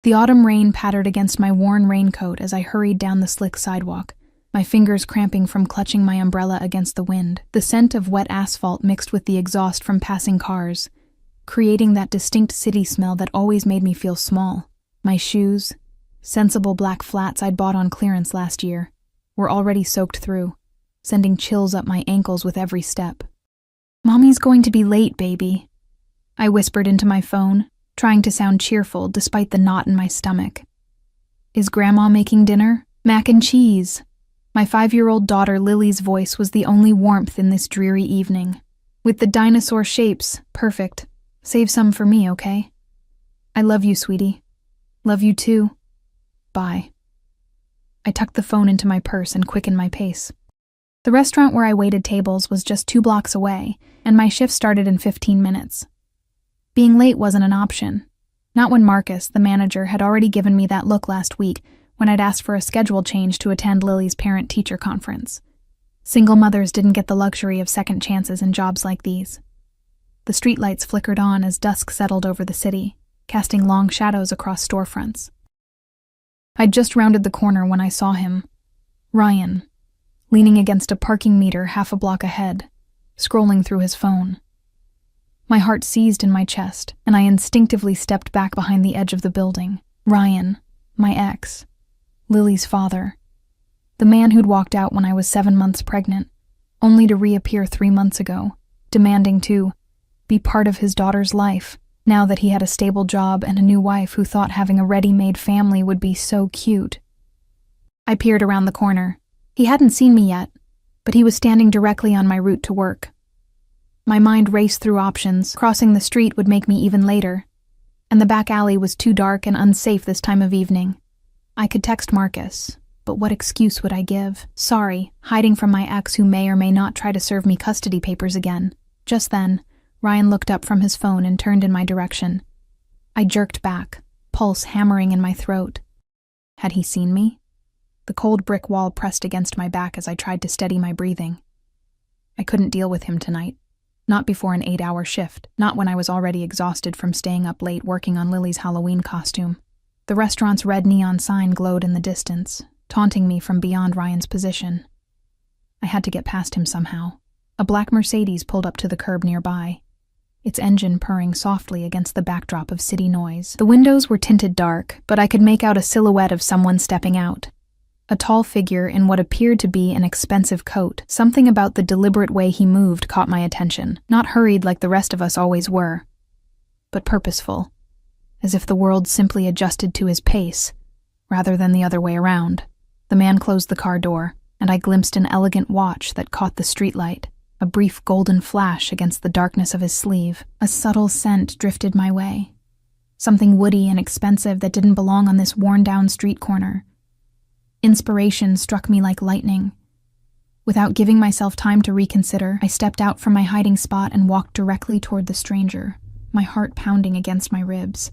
The autumn rain pattered against my worn raincoat as I hurried down the slick sidewalk, my fingers cramping from clutching my umbrella against the wind. The scent of wet asphalt mixed with the exhaust from passing cars, creating that distinct city smell that always made me feel small. My shoes, sensible black flats I'd bought on clearance last year, were already soaked through, sending chills up my ankles with every step. "Mommy's going to be late, baby," I whispered into my phone, trying to sound cheerful despite the knot in my stomach. "Is Grandma making dinner? Mac and cheese." My 5-year-old daughter Lily's voice was the only warmth in this dreary evening. "With the dinosaur shapes, perfect. Save some for me, okay? I love you, sweetie. Love you too. Bye." I tucked the phone into my purse and quickened my pace. The restaurant where I waited tables was just 2 blocks away, and my shift started in 15 minutes. Being late wasn't an option. Not when Marcus, the manager, had already given me that look last week when I'd asked for a schedule change to attend Lily's parent-teacher conference. Single mothers didn't get the luxury of second chances in jobs like these. The streetlights flickered on as dusk settled over the city, casting long shadows across storefronts. I'd just rounded the corner when I saw him, Ryan, leaning against a parking meter half a block ahead, scrolling through his phone. My heart seized in my chest, and I instinctively stepped back behind the edge of the building. Ryan, my ex, Lily's father, the man who'd walked out when I was 7 months pregnant, only to reappear 3 months ago, demanding to be part of his daughter's life, now that he had a stable job and a new wife who thought having a ready-made family would be so cute. I peered around the corner. He hadn't seen me yet, but he was standing directly on my route to work. My mind raced through options. Crossing the street would make me even later, and the back alley was too dark and unsafe this time of evening. I could text Marcus, but what excuse would I give? Sorry, hiding from my ex who may or may not try to serve me custody papers again. Just then, Ryan looked up from his phone and turned in my direction. I jerked back, pulse hammering in my throat. Had he seen me? The cold brick wall pressed against my back as I tried to steady my breathing. I couldn't deal with him tonight. Not before an 8-hour shift, not when I was already exhausted from staying up late working on Lily's Halloween costume. The restaurant's red neon sign glowed in the distance, taunting me from beyond Ryan's position. I had to get past him somehow. A black Mercedes pulled up to the curb nearby, its engine purring softly against the backdrop of city noise. The windows were tinted dark, but I could make out a silhouette of someone stepping out. A tall figure in what appeared to be an expensive coat. Something about the deliberate way he moved caught my attention. Not hurried like the rest of us always were, but purposeful, as if the world simply adjusted to his pace, rather than the other way around. The man closed the car door, and I glimpsed an elegant watch that caught the streetlight, a brief golden flash against the darkness of his sleeve. A subtle scent drifted my way, something woody and expensive that didn't belong on this worn-down street corner. Inspiration struck me like lightning. Without giving myself time to reconsider, I stepped out from my hiding spot and walked directly toward the stranger, my heart pounding against my ribs.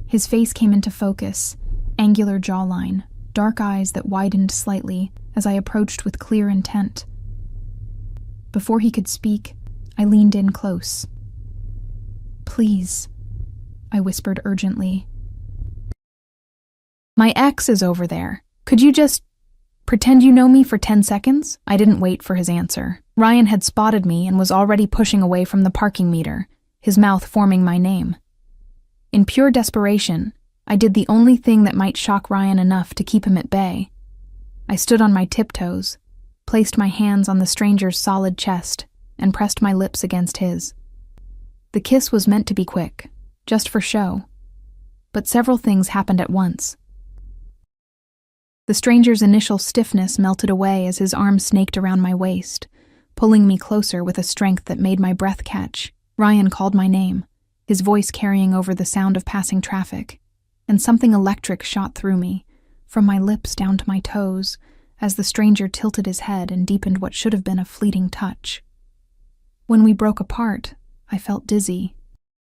His face came into focus, angular jawline, dark eyes that widened slightly as I approached with clear intent. Before he could speak, I leaned in close. "Please," I whispered urgently. "My ex is over there. Could you just pretend you know me for 10 seconds? I didn't wait for his answer. Ryan had spotted me and was already pushing away from the parking meter, his mouth forming my name. In pure desperation, I did the only thing that might shock Ryan enough to keep him at bay. I stood on my tiptoes, placed my hands on the stranger's solid chest, and pressed my lips against his. The kiss was meant to be quick, just for show, but several things happened at once. The stranger's initial stiffness melted away as his arm snaked around my waist, pulling me closer with a strength that made my breath catch. Ryan called my name, his voice carrying over the sound of passing traffic, and something electric shot through me, from my lips down to my toes, as the stranger tilted his head and deepened what should have been a fleeting touch. When we broke apart, I felt dizzy.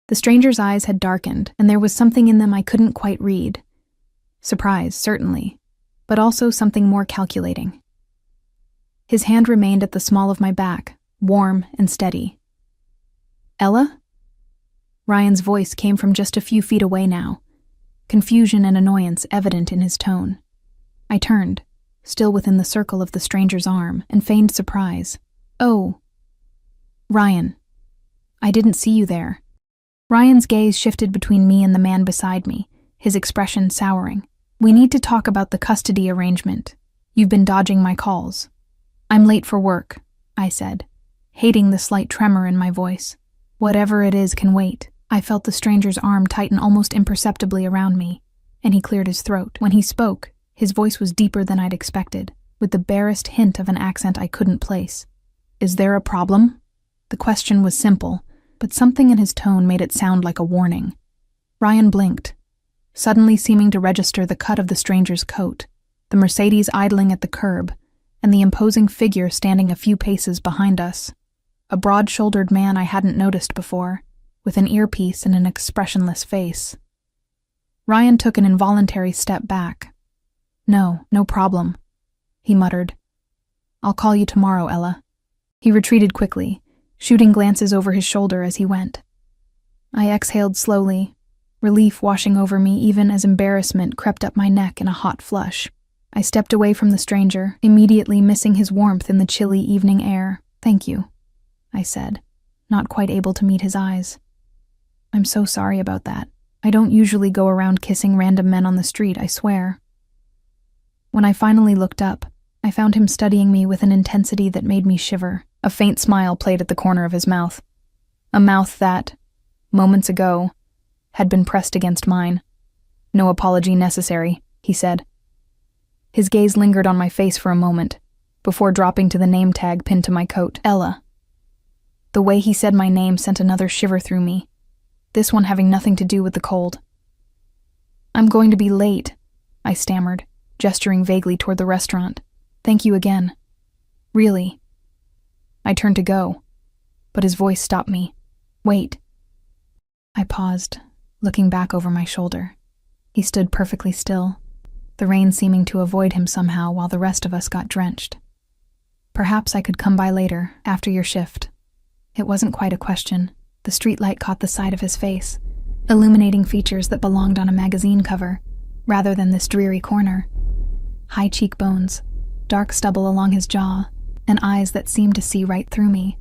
The stranger's eyes had darkened, and there was something in them I couldn't quite read. Surprise, certainly, but also something more calculating. His hand remained at the small of my back, warm and steady. "Ella?" Ryan's voice came from just a few feet away now, confusion and annoyance evident in his tone. I turned, still within the circle of the stranger's arm, and feigned surprise. "Oh, Ryan. I didn't see you there." Ryan's gaze shifted between me and the man beside me, his expression souring. "We need to talk about the custody arrangement. You've been dodging my calls." "I'm late for work," I said, hating the slight tremor in my voice. "Whatever it is can wait." I felt the stranger's arm tighten almost imperceptibly around me, and he cleared his throat. When he spoke, his voice was deeper than I'd expected, with the barest hint of an accent I couldn't place. "Is there a problem?" The question was simple, but something in his tone made it sound like a warning. Ryan blinked, suddenly seeming to register the cut of the stranger's coat, the Mercedes idling at the curb, and the imposing figure standing a few paces behind us. A broad-shouldered man I hadn't noticed before, with an earpiece and an expressionless face. Ryan took an involuntary step back. No problem," he muttered. "I'll call you tomorrow, Ella." He retreated quickly, shooting glances over his shoulder as he went. I exhaled slowly, relief washing over me even as embarrassment crept up my neck in a hot flush. I stepped away from the stranger, immediately missing his warmth in the chilly evening air. "Thank you," I said, not quite able to meet his eyes. "I'm so sorry about that. I don't usually go around kissing random men on the street, I swear." When I finally looked up, I found him studying me with an intensity that made me shiver. A faint smile played at the corner of his mouth. A mouth that, moments ago, had been pressed against mine. "No apology necessary," he said. His gaze lingered on my face for a moment, before dropping to the name tag pinned to my coat. "Ella." The way he said my name sent another shiver through me, this one having nothing to do with the cold. "I'm going to be late," I stammered, gesturing vaguely toward the restaurant. "Thank you again. Really." I turned to go, but his voice stopped me. "Wait." I paused, looking back over my shoulder. He stood perfectly still, the rain seeming to avoid him somehow while the rest of us got drenched. "Perhaps I could come by later, after your shift." It wasn't quite a question. The streetlight caught the side of his face, illuminating features that belonged on a magazine cover, rather than this dreary corner. High cheekbones, dark stubble along his jaw, and eyes that seemed to see right through me.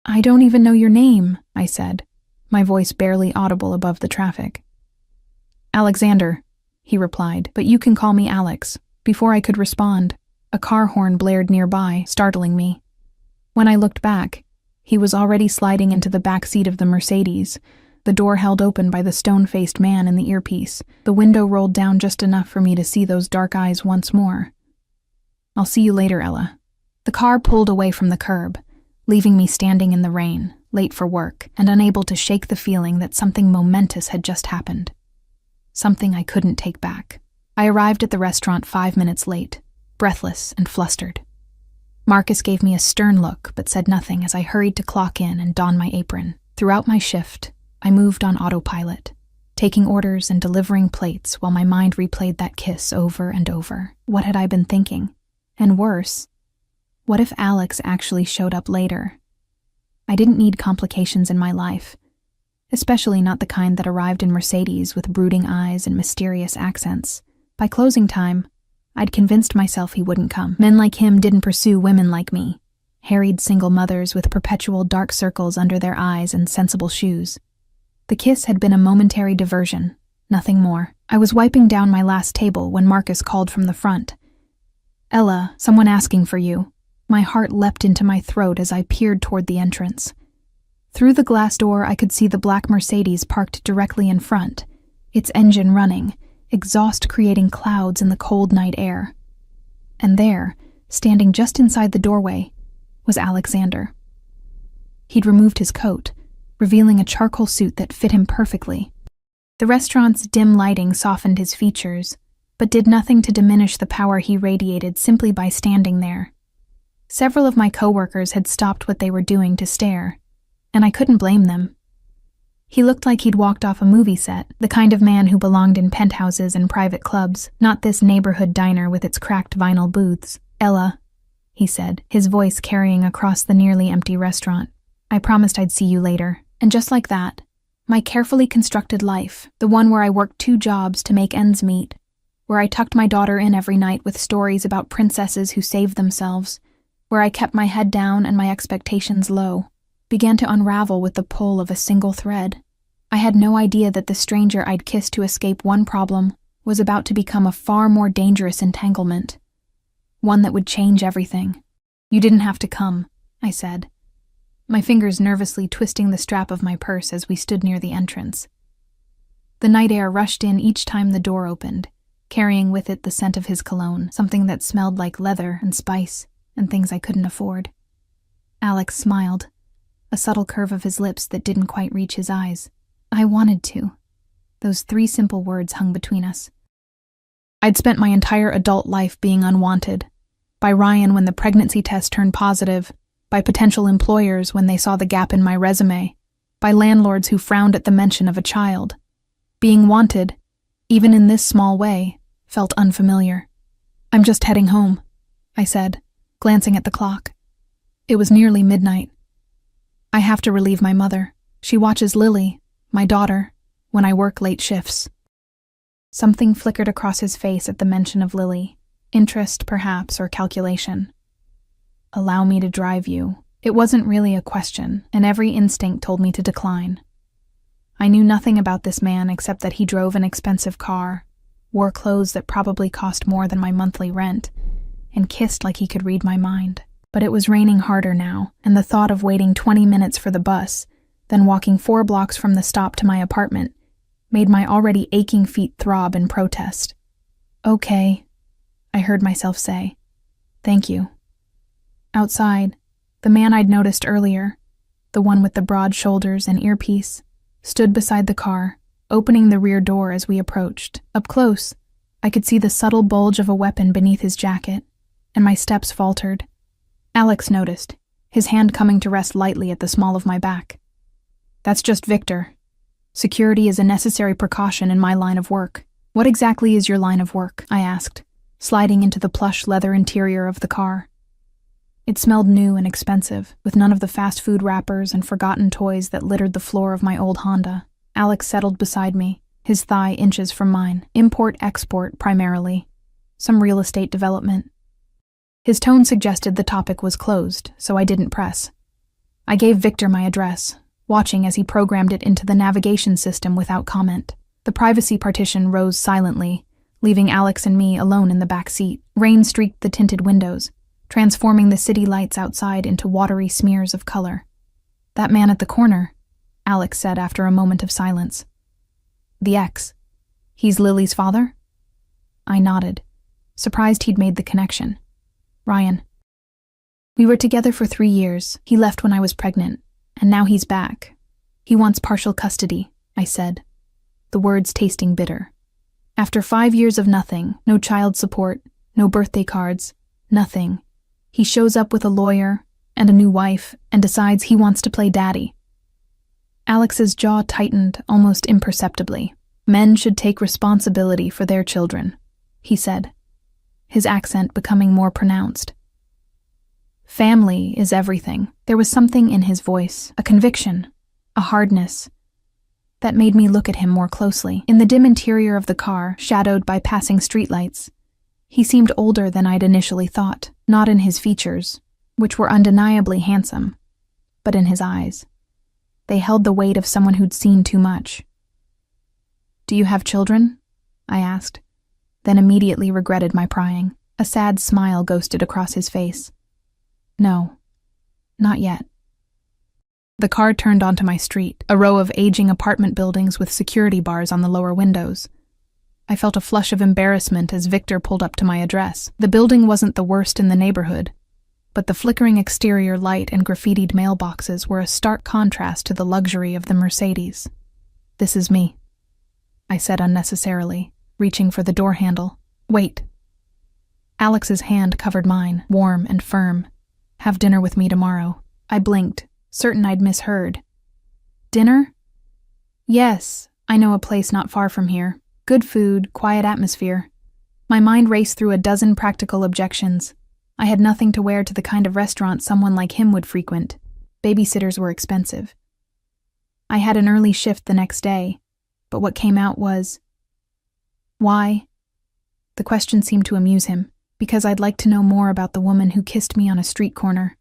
"I don't even know your name," I said, my voice barely audible above the traffic. "Alexander," he replied, "but you can call me Alex." Before I could respond, a car horn blared nearby, startling me. When I looked back, he was already sliding into the back seat of the Mercedes, the door held open by the stone-faced man in the earpiece, the window rolled down just enough for me to see those dark eyes once more. "I'll see you later, Ella." The car pulled away from the curb, leaving me standing in the rain, late for work, and unable to shake the feeling that something momentous had just happened. Something I couldn't take back. I arrived at the restaurant 5 minutes late, breathless and flustered. Marcus gave me a stern look but said nothing as I hurried to clock in and don my apron. Throughout my shift, I moved on autopilot, taking orders and delivering plates while my mind replayed that kiss over and over. What had I been thinking? And worse, what if Alex actually showed up later? I didn't need complications in my life, especially not the kind that arrived in Mercedes with brooding eyes and mysterious accents. By closing time, I'd convinced myself he wouldn't come. Men like him didn't pursue women like me, harried single mothers with perpetual dark circles under their eyes and sensible shoes. The kiss had been a momentary diversion, nothing more. I was wiping down my last table when Marcus called from the front. "Ella, someone asking for you." My heart leapt into my throat as I peered toward the entrance. Through the glass door I could see the black Mercedes parked directly in front, its engine running, exhaust creating clouds in the cold night air. And there, standing just inside the doorway, was Alexander. He'd removed his coat, revealing a charcoal suit that fit him perfectly. The restaurant's dim lighting softened his features, but did nothing to diminish the power he radiated simply by standing there. Several of my coworkers had stopped what they were doing to stare, and I couldn't blame them. He looked like he'd walked off a movie set, the kind of man who belonged in penthouses and private clubs, not this neighborhood diner with its cracked vinyl booths. "Ella," he said, his voice carrying across the nearly empty restaurant. "I promised I'd see you later." And just like that, My carefully constructed life, the one where I worked 2 jobs to make ends meet, where I tucked my daughter in every night with stories about princesses who saved themselves, where I kept my head down and my expectations low, began to unravel with the pull of a single thread. I had no idea that the stranger I'd kissed to escape one problem was about to become a far more dangerous entanglement, one that would change everything. "You didn't have to come," I said, my fingers nervously twisting the strap of my purse as we stood near the entrance. The night air rushed in each time the door opened, carrying with it the scent of his cologne, something that smelled like leather and spice and things I couldn't afford. Alex smiled, a subtle curve of his lips that didn't quite reach his eyes. I wanted to. Those 3 simple words hung between us. I'd spent my entire adult life being unwanted, by Ryan when the pregnancy test turned positive, by potential employers when they saw the gap in my resume, by landlords who frowned at the mention of a child. Being wanted, even in this small way, felt unfamiliar. "I'm just heading home," I said, glancing at the clock. It was nearly midnight. "I have to relieve my mother. She watches Lily, my daughter, when I work late shifts." Something flickered across his face at the mention of Lily. Interest, perhaps, or calculation. "Allow me to drive you." It wasn't really a question, and every instinct told me to decline. I knew nothing about this man except that he drove an expensive car, wore clothes that probably cost more than my monthly rent, and kissed like he could read my mind. But it was raining harder now, and the thought of waiting 20 minutes for the bus, then walking 4 blocks from the stop to my apartment, made my already aching feet throb in protest. "Okay," I heard myself say. "Thank you." Outside, the man I'd noticed earlier, the one with the broad shoulders and earpiece, stood beside the car, opening the rear door as we approached. Up close, I could see the subtle bulge of a weapon beneath his jacket, and my steps faltered. Alex noticed, his hand coming to rest lightly at the small of my back. "That's just Victor. Security is a necessary precaution in my line of work." "What exactly is your line of work?" I asked, sliding into the plush leather interior of the car. It smelled new and expensive, with none of the fast food wrappers and forgotten toys that littered the floor of my old Honda. Alex settled beside me, his thigh inches from mine. Import-export, primarily. Some real estate development. His tone suggested the topic was closed, so I didn't press. I gave Victor my address, watching as he programmed it into the navigation system without comment. The privacy partition rose silently, leaving Alex and me alone in the back seat. Rain streaked the tinted windows, transforming the city lights outside into watery smears of color. "That man at the corner," Alex said after a moment of silence. "The ex. He's Lily's father?" I nodded, surprised he'd made the connection. "Ryan. We were together for 3 years. He left when I was pregnant, and now he's back. He wants partial custody," I said, the words tasting bitter. "After 5 years of nothing, no child support, no birthday cards, nothing, he shows up with a lawyer and a new wife and decides he wants to play daddy." Alex's jaw tightened almost imperceptibly. "Men should take responsibility for their children," he said, his accent becoming more pronounced. "Family is everything." There was something in his voice, a conviction, a hardness, that made me look at him more closely. In the dim interior of the car, shadowed by passing streetlights, he seemed older than I'd initially thought, not in his features, which were undeniably handsome, but in his eyes. They held the weight of someone who'd seen too much. "Do you have children?" I asked, then immediately regretted my prying. A sad smile ghosted across his face. "No, not yet." The car turned onto my street, a row of aging apartment buildings with security bars on the lower windows. I felt a flush of embarrassment as Victor pulled up to my address. The building wasn't the worst in the neighborhood, but the flickering exterior light and graffitied mailboxes were a stark contrast to the luxury of the Mercedes. "This is me," I said unnecessarily, reaching for the door handle. "Wait." Alex's hand covered mine, warm and firm. "Have dinner with me tomorrow." I blinked, certain I'd misheard. "Dinner?" "Yes, I know a place not far from here. Good food, quiet atmosphere." My mind raced through a dozen practical objections. I had nothing to wear to the kind of restaurant someone like him would frequent. Babysitters were expensive. I had an early shift the next day, but what came out was, "Why?" The question seemed to amuse him, because I'd like to know more about the woman who kissed me on a street corner.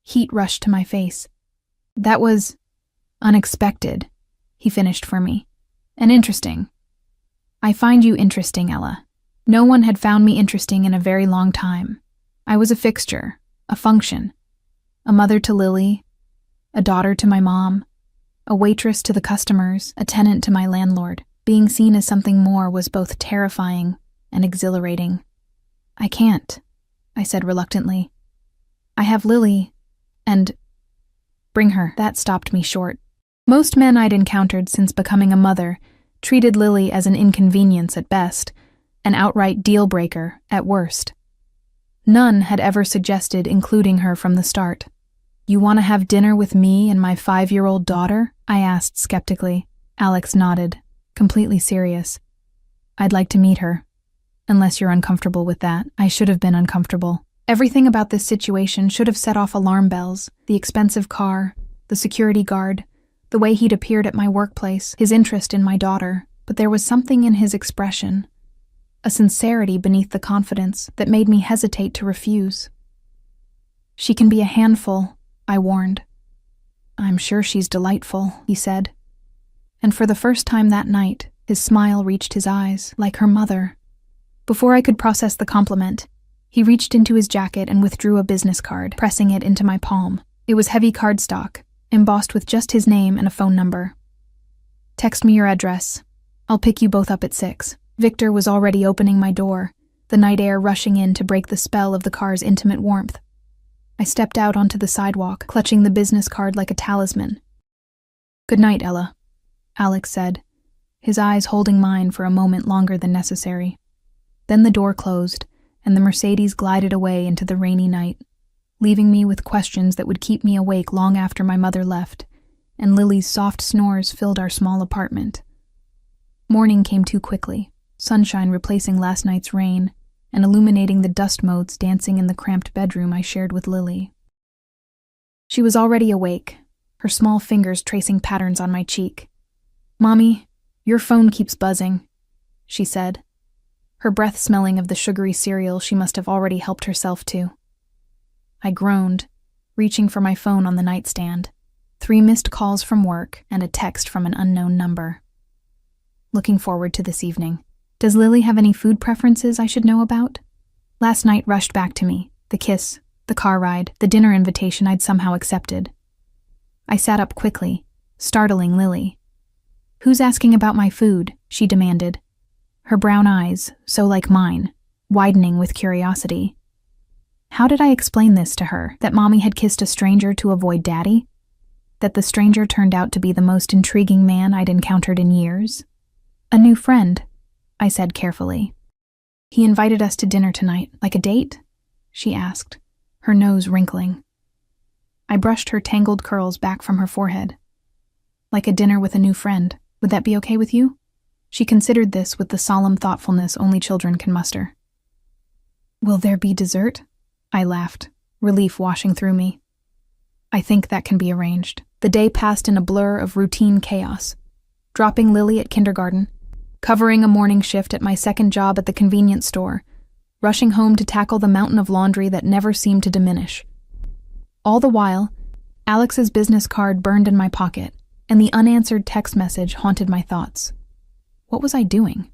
Heat rushed to my face. "That was unexpected," he finished for me, "and interesting." "I find you interesting, Ella. No one had found me interesting in a very long time. I was a fixture, a function, a mother to Lily, a daughter to my mom, a waitress to the customers, a tenant to my landlord. Being seen as something more was both terrifying and exhilarating. "I can't," I said reluctantly. "I have Lily, and bring her." That stopped me short. Most men I'd encountered since becoming a mother treated Lily as an inconvenience at best, an outright deal-breaker at worst. None had ever suggested including her from the start. "You want to have dinner with me and my 5-year-old daughter?" I asked skeptically. Alex nodded, completely serious. "I'd like to meet her. Unless you're uncomfortable with that." I should have been uncomfortable. Everything about this situation should have set off alarm bells. The expensive car, the security guard, the way he'd appeared at my workplace, his interest in my daughter. But there was something in his expression, a sincerity beneath the confidence, that made me hesitate to refuse. "She can be a handful," I warned. "I'm sure she's delightful," he said. And for the first time that night, his smile reached his eyes, like her mother. Before I could process the compliment, he reached into his jacket and withdrew a business card, pressing it into my palm. It was heavy cardstock, embossed with just his name and a phone number. "Text me your address. I'll pick you both up at 6. Victor was already opening my door, the night air rushing in to break the spell of the car's intimate warmth. I stepped out onto the sidewalk, clutching the business card like a talisman. "Good night, Ella," Alex said, his eyes holding mine for a moment longer than necessary. Then the door closed, and the Mercedes glided away into the rainy night, leaving me with questions that would keep me awake long after my mother left, and Lily's soft snores filled our small apartment. Morning came too quickly, sunshine replacing last night's rain, and illuminating the dust motes dancing in the cramped bedroom I shared with Lily. She was already awake, her small fingers tracing patterns on my cheek. "Mommy, your phone keeps buzzing," she said, her breath smelling of the sugary cereal she must have already helped herself to. I groaned, reaching for my phone on the nightstand. 3 missed calls from work and a text from an unknown number. Looking forward to this evening. Does Lily have any food preferences I should know about? Last night rushed back to me, the kiss, the car ride, the dinner invitation I'd somehow accepted. I sat up quickly, startling Lily. "Who's asking about my food?" she demanded, her brown eyes, so like mine, widening with curiosity. How did I explain this to her, that Mommy had kissed a stranger to avoid Daddy? That the stranger turned out to be the most intriguing man I'd encountered in years? "A new friend," I said carefully. "He invited us to dinner tonight, like a date?" she asked, her nose wrinkling. I brushed her tangled curls back from her forehead. "Like a dinner with a new friend. Would that be okay with you?" She considered this with the solemn thoughtfulness only children can muster. "Will there be dessert?" I laughed, relief washing through me. "I think that can be arranged." The day passed in a blur of routine chaos. Dropping Lily at kindergarten, covering a morning shift at my second job at the convenience store, rushing home to tackle the mountain of laundry that never seemed to diminish. All the while, Alex's business card burned in my pocket, and the unanswered text message haunted my thoughts. What was I doing?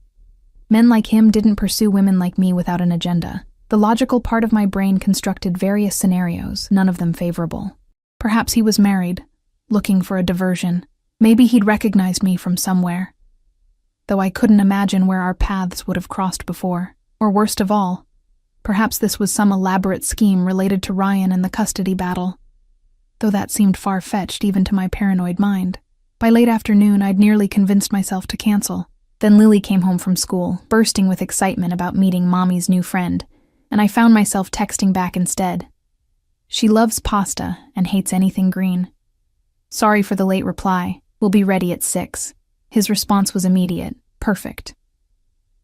Men like him didn't pursue women like me without an agenda. The logical part of my brain constructed various scenarios, none of them favorable. Perhaps he was married, looking for a diversion. Maybe he'd recognized me from somewhere. Though I couldn't imagine where our paths would have crossed before. Or worst of all, perhaps this was some elaborate scheme related to Ryan and the custody battle. Though that seemed far-fetched even to my paranoid mind. By late afternoon, I'd nearly convinced myself to cancel. Then Lily came home from school, bursting with excitement about meeting Mommy's new friend, and I found myself texting back instead. She loves pasta and hates anything green. "Sorry for the late reply. We'll be ready at 6. His response was immediate. Perfect.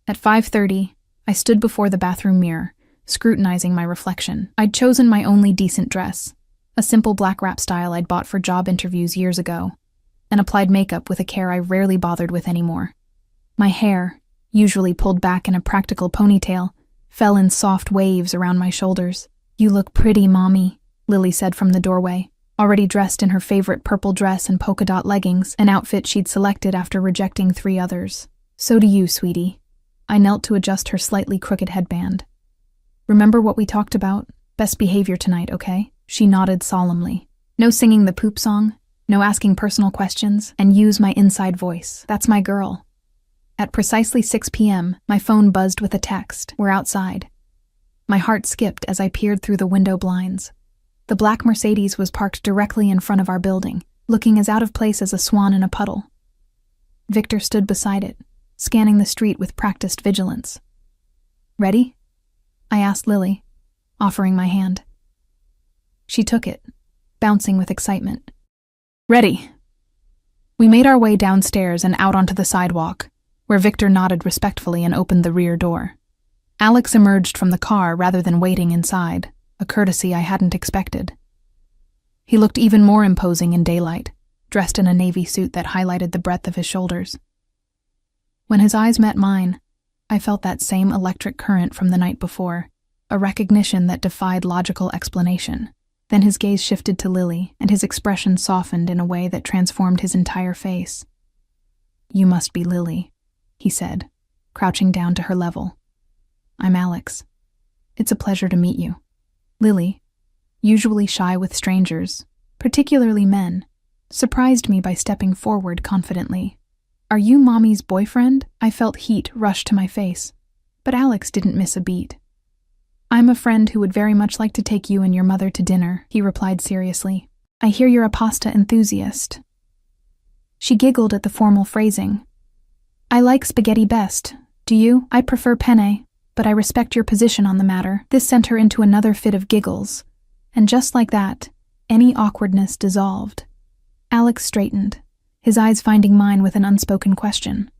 At 5:30, I stood before the bathroom mirror, scrutinizing my reflection. I'd chosen my only decent dress, a simple black wrap style I'd bought for job interviews years ago. and applied makeup with a care I rarely bothered with anymore. My hair, usually pulled back in a practical ponytail, fell in soft waves around my shoulders. "You look pretty, Mommy," Lily said from the doorway, already dressed in her favorite purple dress and polka dot leggings, an outfit she'd selected after rejecting 3 others. "So do you, sweetie." I knelt to adjust her slightly crooked headband. "Remember what we talked about? Best behavior tonight, okay?" She nodded solemnly. "No singing the poop song, no asking personal questions, and use my inside voice. That's my girl." At precisely 6 p.m., my phone buzzed with a text. "We're outside." My heart skipped as I peered through the window blinds. The black Mercedes was parked directly in front of our building, looking as out of place as a swan in a puddle. Victor stood beside it, scanning the street with practiced vigilance. "Ready?" I asked Lily, offering my hand. She took it, bouncing with excitement. "Ready." We made our way downstairs and out onto the sidewalk, where Victor nodded respectfully and opened the rear door. Alex emerged from the car rather than waiting inside, a courtesy I hadn't expected. He looked even more imposing in daylight, dressed in a navy suit that highlighted the breadth of his shoulders. When his eyes met mine, I felt that same electric current from the night before, a recognition that defied logical explanation. Then his gaze shifted to Lily, and his expression softened in a way that transformed his entire face. "You must be Lily," he said, crouching down to her level. "I'm Alex. It's a pleasure to meet you." Lily, usually shy with strangers, particularly men, surprised me by stepping forward confidently. "Are you Mommy's boyfriend?" I felt heat rush to my face, but Alex didn't miss a beat. "I'm a friend who would very much like to take you and your mother to dinner," he replied seriously. "I hear you're a pasta enthusiast." She giggled at the formal phrasing. "I like spaghetti best. Do you? I prefer penne, but I respect your position on the matter." This sent her into another fit of giggles, and just like that, any awkwardness dissolved. Alex straightened, his eyes finding mine with an unspoken question.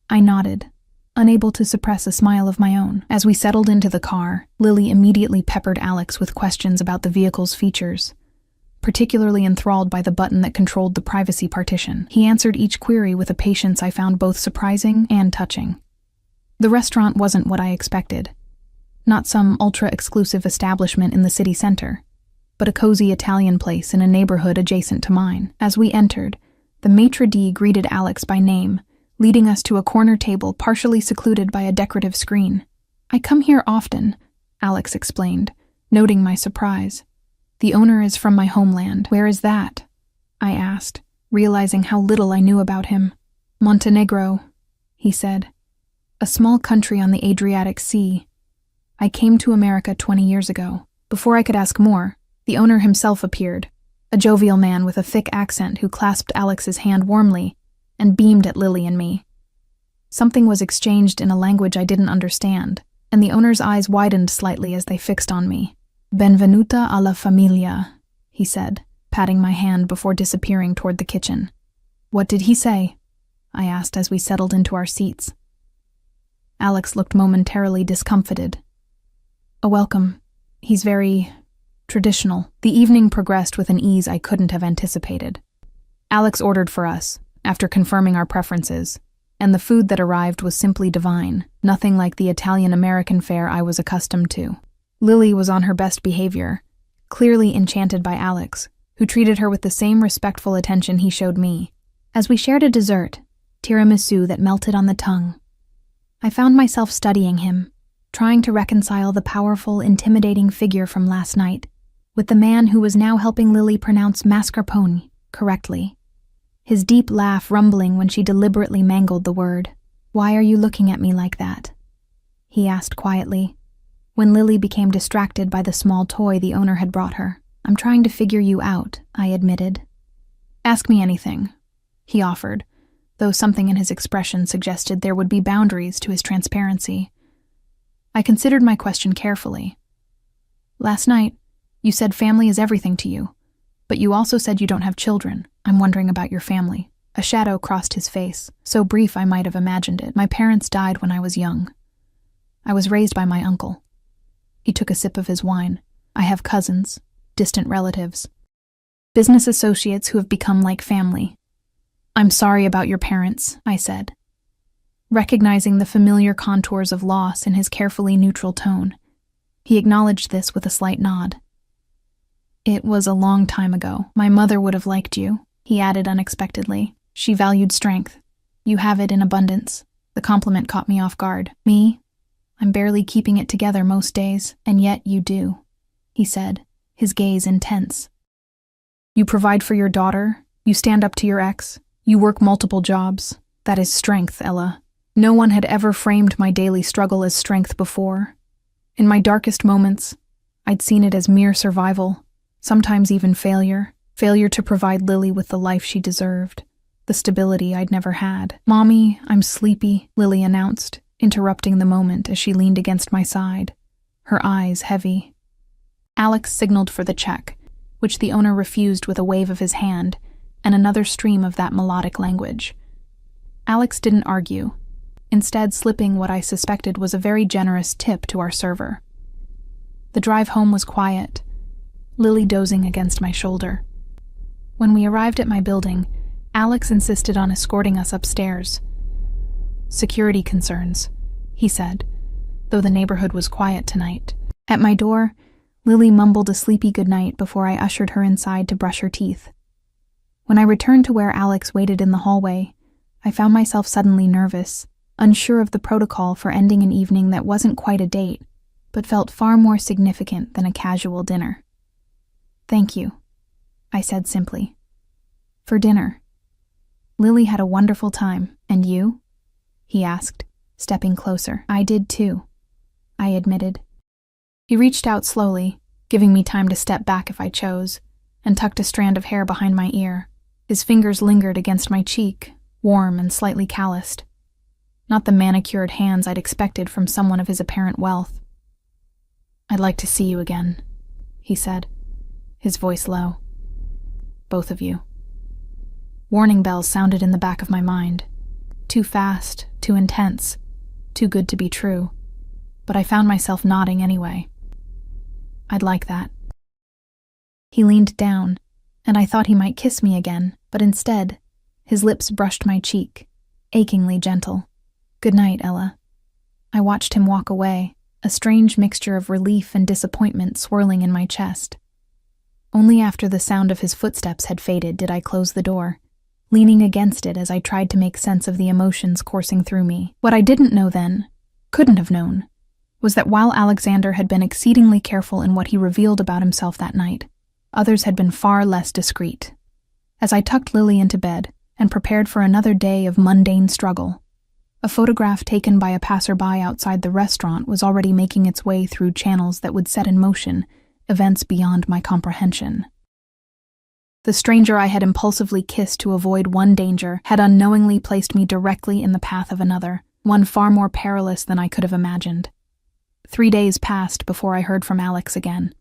I nodded, unable to suppress a smile of my own. As we settled into the car, Lily immediately peppered Alex with questions about the vehicle's features, particularly enthralled by the button that controlled the privacy partition. He answered each query with a patience I found both surprising and touching. The restaurant wasn't what I expected. Not some ultra-exclusive establishment in the city center, but a cozy Italian place in a neighborhood adjacent to mine. As we entered, the maitre d' greeted Alex by name, leading us to a corner table partially secluded by a decorative screen. "I come here often," Alex explained, noting my surprise. "The owner is from my homeland." "Where is that?" I asked, realizing how little I knew about him. "Montenegro," he said. "A small country on the Adriatic Sea. I came to America 20 years ago." Before I could ask more, the owner himself appeared, a jovial man with a thick accent who clasped Alex's hand warmly and beamed at Lily and me. Something was exchanged in a language I didn't understand, and the owner's eyes widened slightly as they fixed on me. "Benvenuta alla familia," he said, patting my hand before disappearing toward the kitchen. "What did he say?" I asked as we settled into our seats. Alex looked momentarily discomfited. "A welcome. He's very traditional." The evening progressed with an ease I couldn't have anticipated. Alex ordered for us, after confirming our preferences, and the food that arrived was simply divine, nothing like the Italian-American fare I was accustomed to. Lily was on her best behavior, clearly enchanted by Alex, who treated her with the same respectful attention he showed me. As we shared a dessert, tiramisu that melted on the tongue, I found myself studying him, trying to reconcile the powerful, intimidating figure from last night with the man who was now helping Lily pronounce mascarpone correctly. His deep laugh rumbling when she deliberately mangled the word. "Why are you looking at me like that?" he asked quietly, when Lily became distracted by the small toy the owner had brought her. "I'm trying to figure you out," I admitted. "Ask me anything," he offered, though something in his expression suggested there would be boundaries to his transparency. I considered my question carefully. "Last night, you said family is everything to you, but you also said you don't have children. I'm wondering about your family." A shadow crossed his face, so brief I might have imagined it. "My parents died when I was young. I was raised by my uncle." He took a sip of his wine. "I have cousins, distant relatives, business associates who have become like family. "I'm sorry about your parents," I said, recognizing the familiar contours of loss in his carefully neutral tone. He acknowledged this with a slight nod. "It was a long time ago. My mother would have liked you," he added unexpectedly. "She valued strength. You have it in abundance." The compliment caught me off guard. "Me? I'm barely keeping it together most days, and yet you do," he said, his gaze intense. "You provide for your daughter, you stand up to your ex, you work multiple jobs. That is strength, Ella. No one had ever framed my daily struggle as strength before. In my darkest moments, I'd seen it as mere survival, sometimes even failure to provide Lily with the life she deserved, the stability I'd never had. "Mommy, I'm sleepy," Lily announced, interrupting the moment as she leaned against my side, her eyes heavy. Alex signaled for the check, which the owner refused with a wave of his hand and another stream of that melodic language. Alex didn't argue, instead slipping what I suspected was a very generous tip to our server. The drive home was quiet, Lily dozing against my shoulder. When we arrived at my building, Alex insisted on escorting us upstairs. "Security concerns," he said, though the neighborhood was quiet tonight. At my door, Lily mumbled a sleepy goodnight before I ushered her inside to brush her teeth. When I returned to where Alex waited in the hallway, I found myself suddenly nervous, unsure of the protocol for ending an evening that wasn't quite a date, but felt far more significant than a casual dinner. "Thank you," I said simply. "For dinner. Lily had a wonderful time, and you?" he asked, stepping closer. "I did too," I admitted. He reached out slowly, giving me time to step back if I chose, and tucked a strand of hair behind my ear. His fingers lingered against my cheek, warm and slightly calloused. Not the manicured hands I'd expected from someone of his apparent wealth. "I'd like to see you again," he said, his voice low. "Both of you." Warning bells sounded in the back of my mind. Too fast, too intense, too good to be true. But I found myself nodding anyway. "I'd like that." He leaned down, and I thought he might kiss me again, but instead, his lips brushed my cheek, achingly gentle. "Good night, Ella." I watched him walk away, a strange mixture of relief and disappointment swirling in my chest. Only after the sound of his footsteps had faded did I close the door, leaning against it as I tried to make sense of the emotions coursing through me. What I didn't know then, couldn't have known, was that while Alexander had been exceedingly careful in what he revealed about himself that night, others had been far less discreet. As I tucked Lily into bed and prepared for another day of mundane struggle, a photograph taken by a passerby outside the restaurant was already making its way through channels that would set in motion events beyond my comprehension. The stranger I had impulsively kissed to avoid one danger had unknowingly placed me directly in the path of another, one far more perilous than I could have imagined. 3 days passed before I heard from Alex again.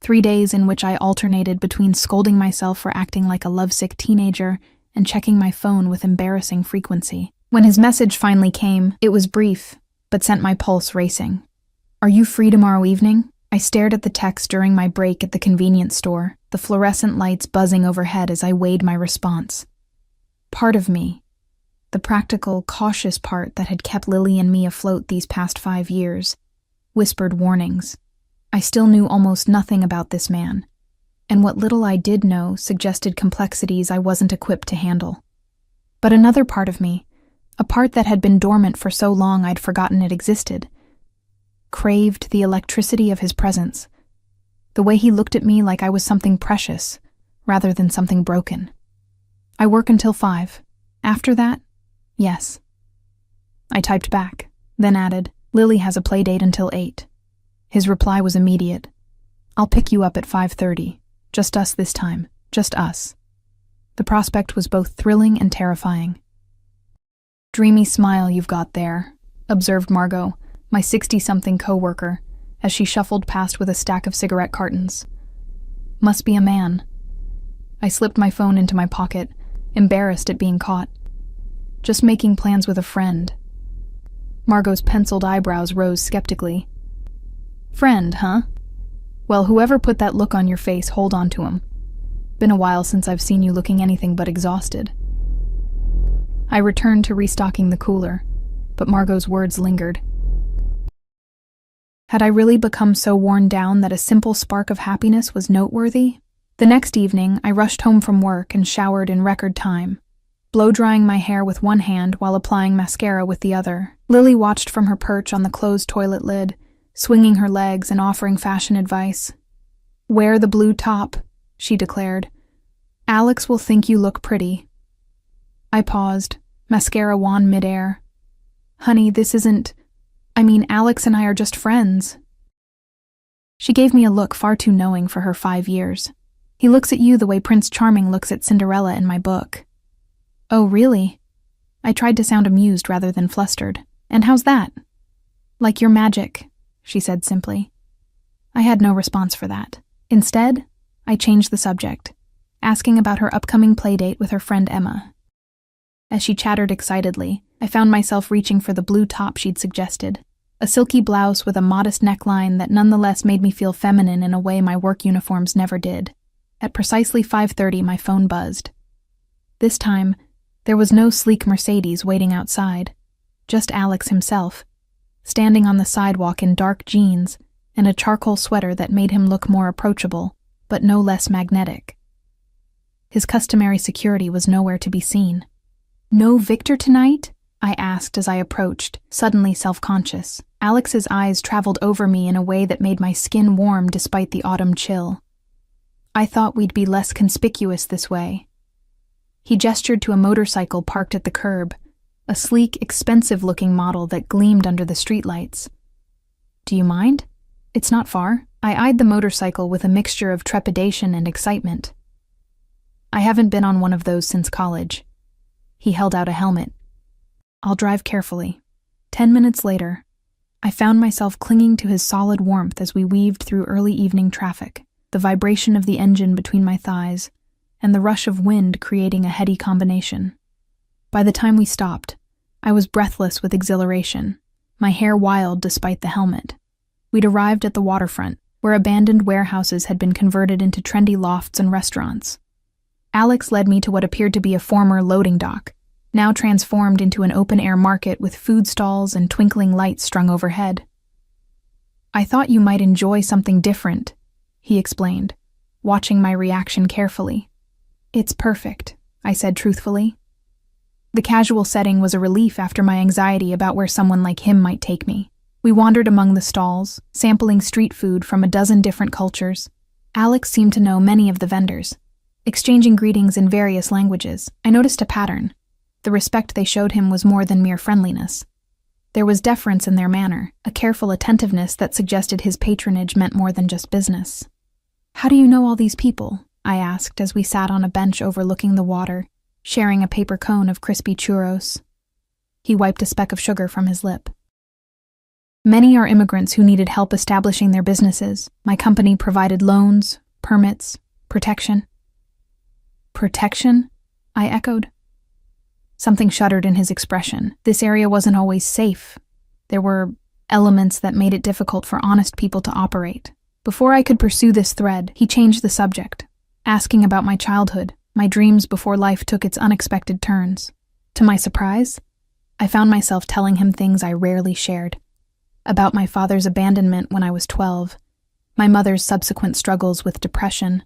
3 days in which I alternated between scolding myself for acting like a lovesick teenager and checking my phone with embarrassing frequency. When his message finally came, it was brief, but sent my pulse racing. "Are you free tomorrow evening?" I stared at the text during my break at the convenience store, the fluorescent lights buzzing overhead as I weighed my response. Part of me, the practical, cautious part that had kept Lily and me afloat these past 5 years, whispered warnings. I still knew almost nothing about this man, and what little I did know suggested complexities I wasn't equipped to handle. But another part of me, a part that had been dormant for so long I'd forgotten it existed, craved the electricity of his presence, the way he looked at me like I was something precious, rather than something broken. "I work until 5. After that, yes." I typed back, then added, "Lily has a play date until 8. His reply was immediate. "I'll pick you up at 5:30. Just us this time. Just us." The prospect was both thrilling and terrifying. "Dreamy smile you've got there," observed Margot, my 60-something co-worker, as she shuffled past with a stack of cigarette cartons. "Must be a man." I slipped my phone into my pocket, embarrassed at being caught. "Just making plans with a friend." Margot's penciled eyebrows rose skeptically. "Friend, huh? Well, whoever put that look on your face, hold on to him. Been a while since I've seen you looking anything but exhausted." I returned to restocking the cooler, but Margot's words lingered. Had I really become so worn down that a simple spark of happiness was noteworthy? The next evening, I rushed home from work and showered in record time, blow-drying my hair with one hand while applying mascara with the other. Lily watched from her perch on the closed toilet lid, swinging her legs and offering fashion advice. "Wear the blue top," she declared. "Alex will think you look pretty." I paused, mascara wand midair. "Honey, this isn't... Alex and I are just friends." She gave me a look far too knowing for her 5 years. "He looks at you the way Prince Charming looks at Cinderella in my book." "Oh, really?" I tried to sound amused rather than flustered. "And how's that?" "Like your magic," she said simply. I had no response for that. Instead, I changed the subject, asking about her upcoming playdate with her friend Emma. As she chattered excitedly, I found myself reaching for the blue top she'd suggested, a silky blouse with a modest neckline that nonetheless made me feel feminine in a way my work uniforms never did. At precisely 5:30, my phone buzzed. This time, there was no sleek Mercedes waiting outside, just Alex himself, standing on the sidewalk in dark jeans and a charcoal sweater that made him look more approachable, but no less magnetic. His customary security was nowhere to be seen. "No Victor tonight?" I asked as I approached, suddenly self-conscious. Alex's eyes traveled over me in a way that made my skin warm despite the autumn chill. "I thought we'd be less conspicuous this way." He gestured to a motorcycle parked at the curb, a sleek, expensive-looking model that gleamed under the streetlights. "Do you mind? It's not far." I eyed the motorcycle with a mixture of trepidation and excitement. "I haven't been on one of those since college." He held out a helmet. "I'll drive carefully." 10 minutes later, I found myself clinging to his solid warmth as we weaved through early evening traffic, the vibration of the engine between my thighs, and the rush of wind creating a heady combination. By the time we stopped, I was breathless with exhilaration, my hair wild despite the helmet. We'd arrived at the waterfront, where abandoned warehouses had been converted into trendy lofts and restaurants. Alex led me to what appeared to be a former loading dock, now transformed into an open-air market with food stalls and twinkling lights strung overhead. "I thought you might enjoy something different," he explained, watching my reaction carefully. "It's perfect," I said truthfully. The casual setting was a relief after my anxiety about where someone like him might take me. We wandered among the stalls, sampling street food from a dozen different cultures. Alex seemed to know many of the vendors. Exchanging greetings in various languages, I noticed a pattern. The respect they showed him was more than mere friendliness. There was deference in their manner, a careful attentiveness that suggested his patronage meant more than just business. "How do you know all these people?" I asked as we sat on a bench overlooking the water, sharing a paper cone of crispy churros. He wiped a speck of sugar from his lip. "Many are immigrants who needed help establishing their businesses. My company provided loans, permits, protection." "Protection?" I echoed. Something shuddered in his expression. This area wasn't always safe. There were elements that made it difficult for honest people to operate. Before I could pursue this thread, he changed the subject, asking about my childhood, my dreams before life took its unexpected turns. To my surprise, I found myself telling him things I rarely shared. About my father's abandonment when I was 12, my mother's subsequent struggles with depression,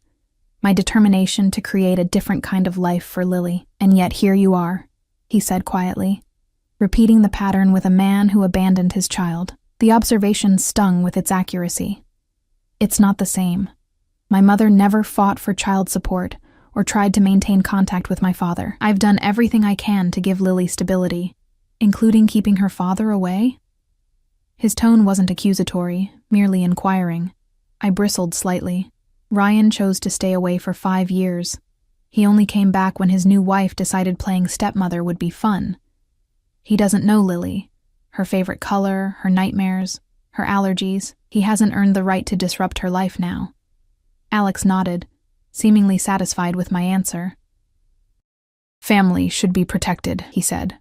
my determination to create a different kind of life for Lily. "And yet here you are," he said quietly, repeating the pattern with a man who abandoned his child. The observation stung with its accuracy. It's not the same. My mother never fought for child support or tried to maintain contact with my father. I've done everything I can to give Lily stability, including keeping her father away. His tone wasn't accusatory, merely inquiring. I bristled slightly. Ryan chose to stay away for 5 years. He only came back when his new wife decided playing stepmother would be fun. He doesn't know Lily, her favorite color, her nightmares, her allergies. He hasn't earned the right to disrupt her life now. Alex nodded, seemingly satisfied with my answer. "Family should be protected," he said.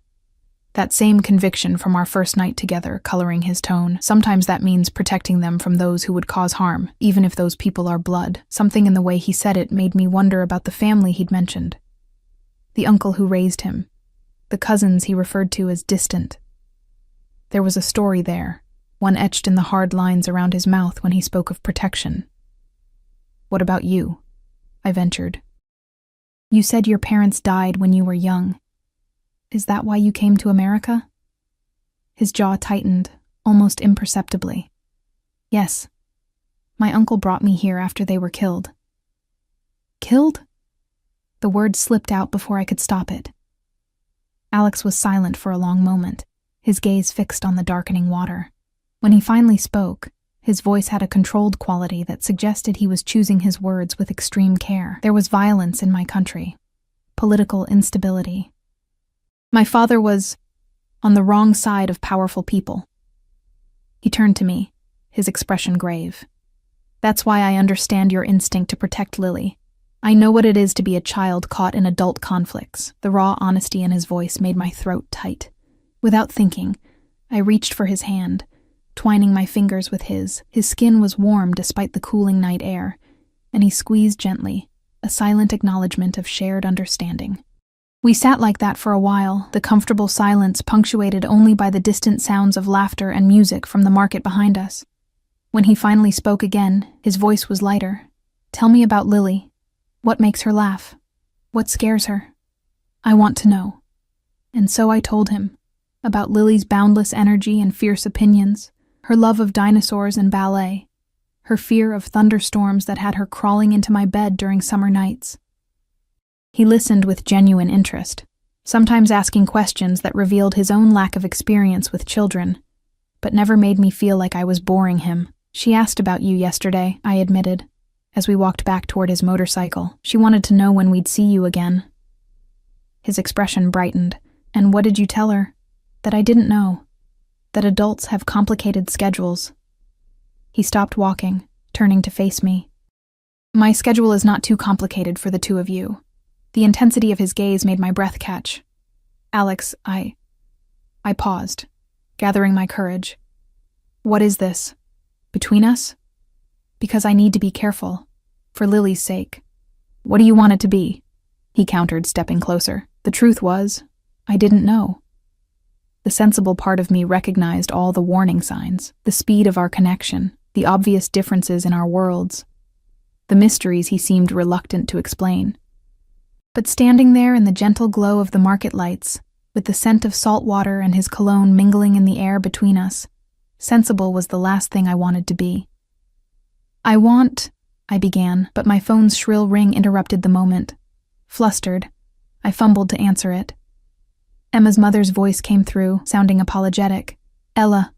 That same conviction from our first night together coloring his tone. Sometimes that means protecting them from those who would cause harm, even if those people are blood. Something in the way he said it made me wonder about the family he'd mentioned. The uncle who raised him. the cousins he referred to as distant. There was a story there, one etched in the hard lines around his mouth when he spoke of protection. "What about you?" I ventured. "You said your parents died when you were young. Is that why you came to America?" His jaw tightened, almost imperceptibly. "Yes. My uncle brought me here after they were killed." "Killed?" The word slipped out before I could stop it. Alex was silent for a long moment, his gaze fixed on the darkening water. When he finally spoke, his voice had a controlled quality that suggested he was choosing his words with extreme care. "There was violence in my country. Political instability. My father was on the wrong side of powerful people." He turned to me, his expression grave. "That's why I understand your instinct to protect Lily. I know what it is to be a child caught in adult conflicts." The raw honesty in his voice made my throat tight. Without thinking, I reached for his hand, twining my fingers with his. His skin was warm despite the cooling night air, and he squeezed gently, a silent acknowledgement of shared understanding. We sat like that for a while, the comfortable silence punctuated only by the distant sounds of laughter and music from the market behind us. When he finally spoke again, his voice was lighter. "Tell me about Lily. What makes her laugh? What scares her? I want to know." And so I told him about Lily's boundless energy and fierce opinions, her love of dinosaurs and ballet, her fear of thunderstorms that had her crawling into my bed during summer nights. He listened with genuine interest, sometimes asking questions that revealed his own lack of experience with children, but never made me feel like I was boring him. "She asked about you yesterday," I admitted, as we walked back toward his motorcycle. "She wanted to know when we'd see you again." His expression brightened. "And what did you tell her?" "That I didn't know. That adults have complicated schedules." He stopped walking, turning to face me. "My schedule is not too complicated for the two of you." The intensity of his gaze made my breath catch. "Alex, I paused, gathering my courage. "What is this? Between us?" "Because I need to be careful. For Lily's sake." "What do you want it to be?" he countered, stepping closer. The truth was, I didn't know. The sensible part of me recognized all the warning signs, the speed of our connection, the obvious differences in our worlds, the mysteries he seemed reluctant to explain. But standing there in the gentle glow of the market lights, with the scent of salt water and his cologne mingling in the air between us, sensible was the last thing I wanted to be. I began, but my phone's shrill ring interrupted the moment. Flustered, I fumbled to answer it. Emma's mother's voice came through, sounding apologetic. "Ella,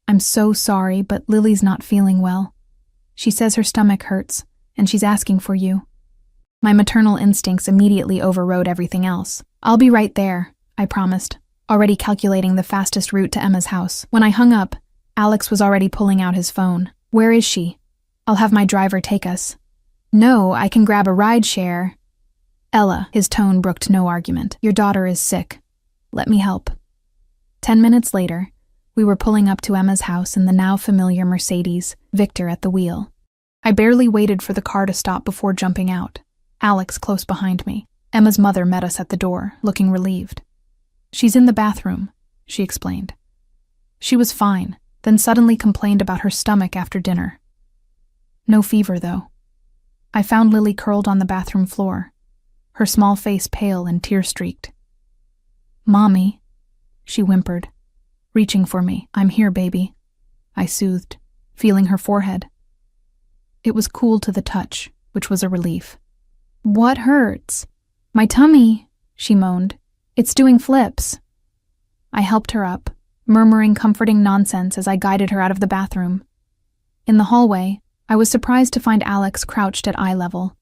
I'm so sorry, but Lily's not feeling well. She says her stomach hurts, and she's asking for you." My maternal instincts immediately overrode everything else. "I'll be right there," I promised, already calculating the fastest route to Emma's house. When I hung up, Alex was already pulling out his phone. "Where is she? I'll have my driver take us." "No, I can grab a ride share." "Ella," his tone brooked no argument. "Your daughter is sick. Let me help." 10 minutes later, we were pulling up to Emma's house in the now familiar Mercedes, Victor at the wheel. I barely waited for the car to stop before jumping out, Alex close behind me. Emma's mother met us at the door, looking relieved. "She's in the bathroom," she explained. She was fine, then suddenly complained about her stomach after dinner. No fever, though. I found Lily curled on the bathroom floor, her small face pale and tear-streaked. "Mommy," she whimpered, reaching for me. "I'm here, baby," I soothed, feeling her forehead. It was cool to the touch, which was a relief. "What hurts?" "My tummy," she moaned. "It's doing flips." I helped her up, murmuring comforting nonsense as I guided her out of the bathroom. In the hallway, I was surprised to find Alex crouched at eye level,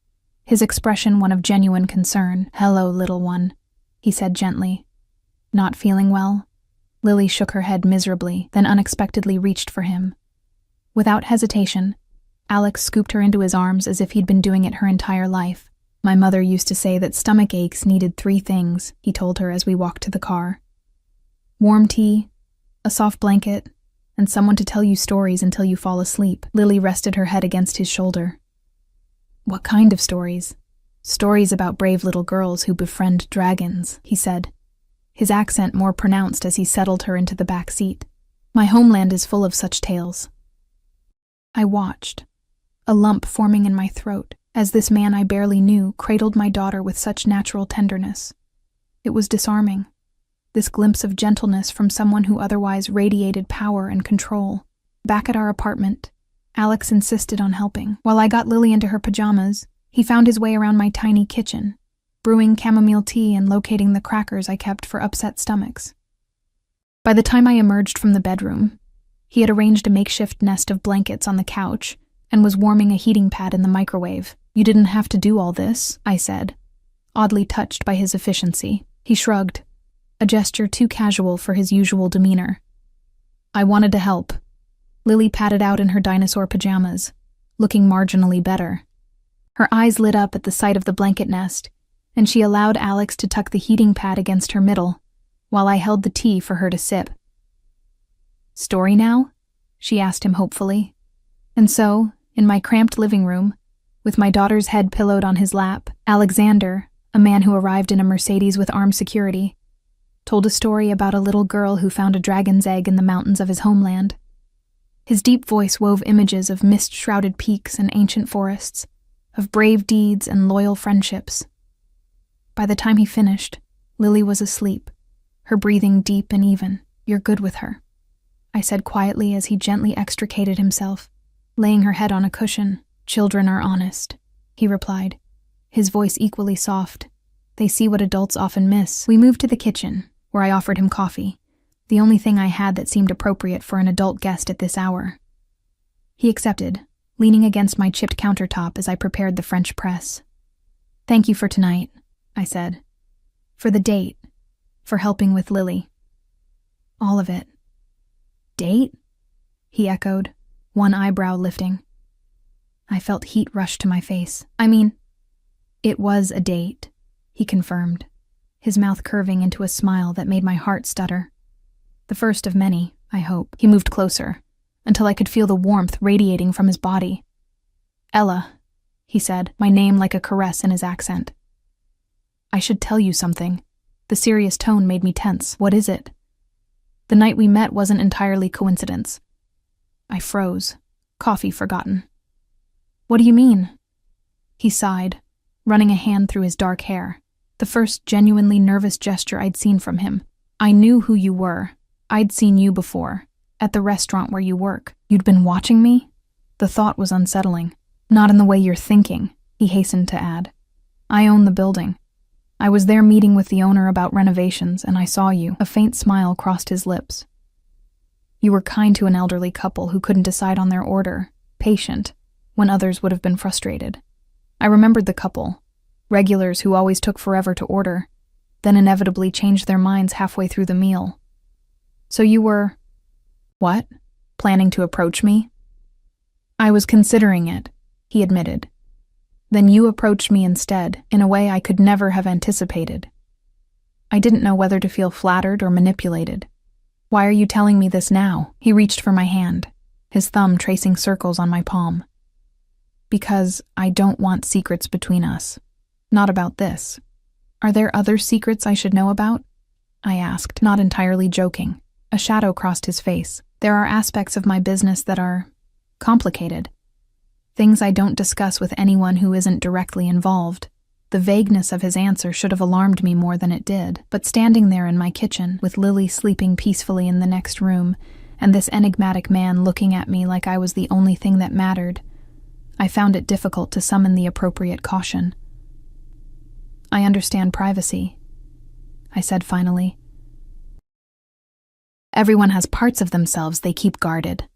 his expression one of genuine concern. "Hello, little one," he said gently. "Not feeling well?" Lily shook her head miserably, then unexpectedly reached for him. Without hesitation, Alex scooped her into his arms as if he'd been doing it her entire life. "My mother used to say that stomach aches needed 3 things, he told her as we walked to the car. "Warm tea, a soft blanket, and someone to tell you stories until you fall asleep." Lily rested her head against his shoulder. "What kind of stories?" "Stories about brave little girls who befriend dragons," he said. his accent more pronounced as he settled her into the back seat. My homeland is full of such tales. I watched, a lump forming in my throat, as this man I barely knew cradled my daughter with such natural tenderness. It was disarming, this glimpse of gentleness from someone who otherwise radiated power and control. Back at our apartment, Alex insisted on helping. While I got Lily into her pajamas, he found his way around my tiny kitchen, brewing chamomile tea and locating the crackers I kept for upset stomachs. By the time I emerged from the bedroom, he had arranged a makeshift nest of blankets on the couch and was warming a heating pad in the microwave. "You didn't have to do all this," I said, oddly touched by his efficiency. He shrugged, a gesture too casual for his usual demeanor. "I wanted to help." Lily padded out in her dinosaur pajamas, looking marginally better. Her eyes lit up at the sight of the blanket nest, and she allowed Alex to tuck the heating pad against her middle, while I held the tea for her to sip. "Story now?" she asked him hopefully. And so, in my cramped living room, with my daughter's head pillowed on his lap, Alexander, a man who arrived in a Mercedes with armed security, told a story about a little girl who found a dragon's egg in the mountains of his homeland. His deep voice wove images of mist-shrouded peaks and ancient forests, of brave deeds and loyal friendships. By the time he finished, Lily was asleep, her breathing deep and even. "You're good with her," I said quietly as he gently extricated himself, laying her head on a cushion. "Children are honest," he replied, his voice equally soft. "They see what adults often miss." We moved to the kitchen, where I offered him coffee, the only thing I had that seemed appropriate for an adult guest at this hour. He accepted, leaning against my chipped countertop as I prepared the French press. "Thank you for tonight," I said. "For the date. For helping with Lily. All of it." "Date?" he echoed, one eyebrow lifting. I felt heat rush to my face. "I mean, it was a date," he confirmed, his mouth curving into a smile that made my heart stutter. "The first of many, I hope." He moved closer, until I could feel the warmth radiating from his body. "Ella," he said, my name like a caress in his accent. "I should tell you something." The serious tone made me tense. "What is it?" The night we met wasn't entirely coincidence. I froze, coffee forgotten. "What do you mean?" He sighed, running a hand through his dark hair, the first genuinely nervous gesture I'd seen from him. "I knew who you were. I'd seen you before, at the restaurant where you work. You'd been watching me?" The thought was unsettling. "Not in the way you're thinking," he hastened to add. "I own the building. I was there meeting with the owner about renovations, and I saw you." A faint smile crossed his lips. "You were kind to an elderly couple who couldn't decide on their order, patient, when others would have been frustrated. I remembered the couple, regulars who always took forever to order, then inevitably changed their minds halfway through the meal. So you were, what, planning to approach me?" "I was considering it," he admitted. "Then you approached me instead, in a way I could never have anticipated. I didn't know whether to feel flattered or manipulated. Why are you telling me this now?" He reached for my hand, his thumb tracing circles on my palm. "Because I don't want secrets between us. Not about this." "Are there other secrets I should know about?" I asked, not entirely joking. A shadow crossed his face. "There are aspects of my business that are complicated. Things I don't discuss with anyone who isn't directly involved." The vagueness of his answer should have alarmed me more than it did, but standing there in my kitchen, with Lily sleeping peacefully in the next room, and this enigmatic man looking at me like I was the only thing that mattered, I found it difficult to summon the appropriate caution. "I understand privacy," I said finally. "Everyone has parts of themselves they keep guarded."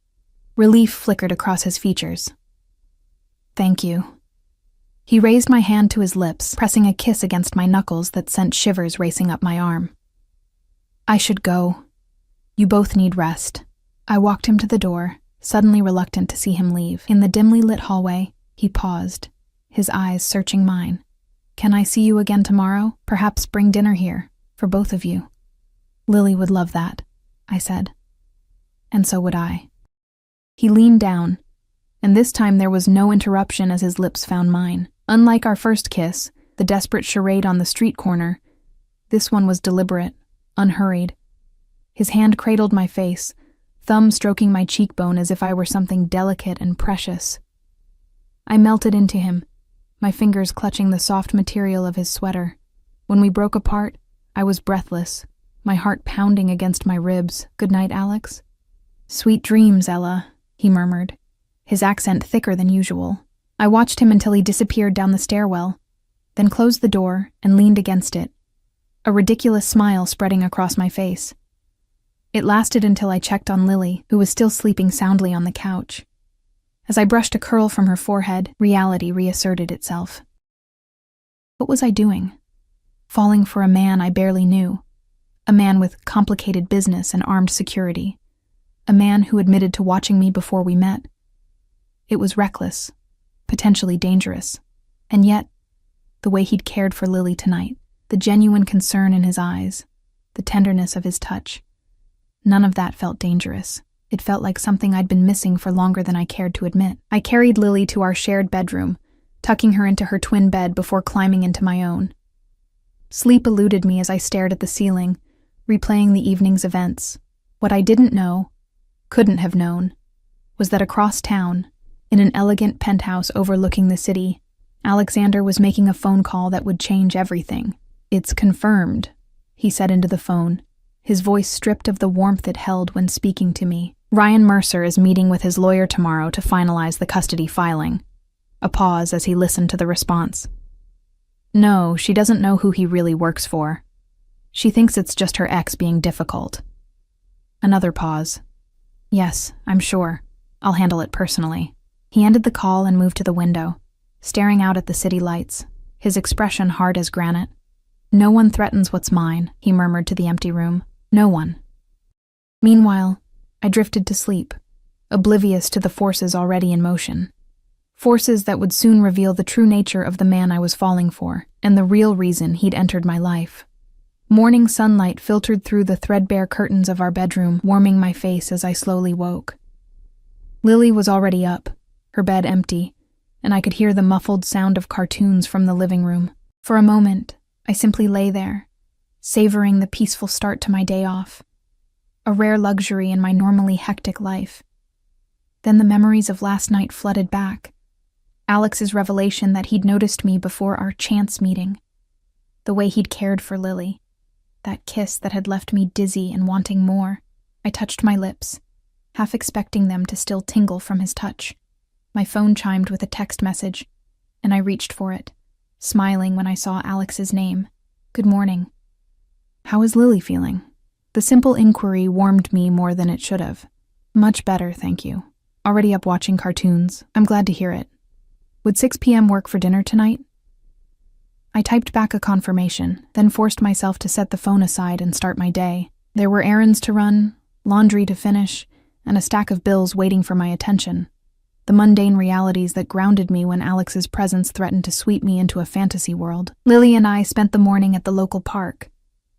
Relief flickered across his features. "Thank you." He raised my hand to his lips, pressing a kiss against my knuckles that sent shivers racing up my arm. "I should go. You both need rest." I walked him to the door, suddenly reluctant to see him leave. In the dimly lit hallway, he paused, his eyes searching mine. "Can I see you again tomorrow? Perhaps bring dinner here, for both of you." "Lily would love that," I said. "And so would I." He leaned down, and this time there was no interruption as his lips found mine. Unlike our first kiss, the desperate charade on the street corner, this one was deliberate, unhurried. His hand cradled my face, thumb stroking my cheekbone as if I were something delicate and precious. I melted into him, my fingers clutching the soft material of his sweater. When we broke apart, I was breathless, my heart pounding against my ribs. "Good night, Alex." "Sweet dreams, Ella," he murmured, his accent thicker than usual. I watched him until he disappeared down the stairwell, then closed the door and leaned against it, a ridiculous smile spreading across my face. It lasted until I checked on Lily, who was still sleeping soundly on the couch. As I brushed a curl from her forehead, reality reasserted itself. What was I doing? Falling for a man I barely knew. A man with complicated business and armed security. A man who admitted to watching me before we met. It was reckless, potentially dangerous. And yet, the way he'd cared for Lily tonight, the genuine concern in his eyes, the tenderness of his touch, none of that felt dangerous. It felt like something I'd been missing for longer than I cared to admit. I carried Lily to our shared bedroom, tucking her into her twin bed before climbing into my own. Sleep eluded me as I stared at the ceiling, replaying the evening's events. What I didn't know, couldn't have known, was that across town, in an elegant penthouse overlooking the city, Alexander was making a phone call that would change everything. "It's confirmed," he said into the phone, his voice stripped of the warmth it held when speaking to me. "Ryan Mercer is meeting with his lawyer tomorrow to finalize the custody filing." A pause as he listened to the response. "No, she doesn't know who he really works for. She thinks it's just her ex being difficult." Another pause. "Yes, I'm sure. I'll handle it personally." He ended the call and moved to the window, staring out at the city lights, his expression hard as granite. "No one threatens what's mine," he murmured to the empty room. "No one." Meanwhile, I drifted to sleep, oblivious to the forces already in motion. Forces that would soon reveal the true nature of the man I was falling for, and the real reason he'd entered my life. Morning sunlight filtered through the threadbare curtains of our bedroom, warming my face as I slowly woke. Lily was already up, her bed empty, and I could hear the muffled sound of cartoons from the living room. For a moment, I simply lay there, savoring the peaceful start to my day off, a rare luxury in my normally hectic life. Then the memories of last night flooded back. Alex's revelation that he'd noticed me before our chance meeting. The way he'd cared for Lily. That kiss that had left me dizzy and wanting more. I touched my lips, half expecting them to still tingle from his touch. My phone chimed with a text message, and I reached for it, smiling when I saw Alex's name. "Good morning. How is Lily feeling?" The simple inquiry warmed me more than it should have. "Much better, thank you. Already up watching cartoons. I'm glad to hear it. Would 6 p.m. work for dinner tonight?" I typed back a confirmation, then forced myself to set the phone aside and start my day. There were errands to run, laundry to finish, and a stack of bills waiting for my attention. The mundane realities that grounded me when Alex's presence threatened to sweep me into a fantasy world. Lily and I spent the morning at the local park,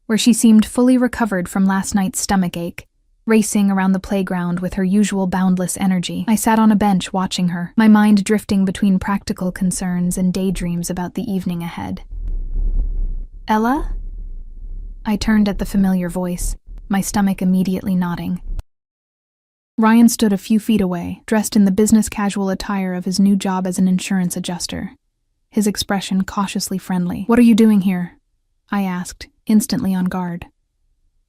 where she seemed fully recovered from last night's stomachache, racing around the playground with her usual boundless energy. I sat on a bench watching her, my mind drifting between practical concerns and daydreams about the evening ahead. "Ella?" I turned at the familiar voice, my stomach immediately knotting. Ryan stood a few feet away, dressed in the business-casual attire of his new job as an insurance adjuster, his expression cautiously friendly. "What are you doing here?" I asked, instantly on guard.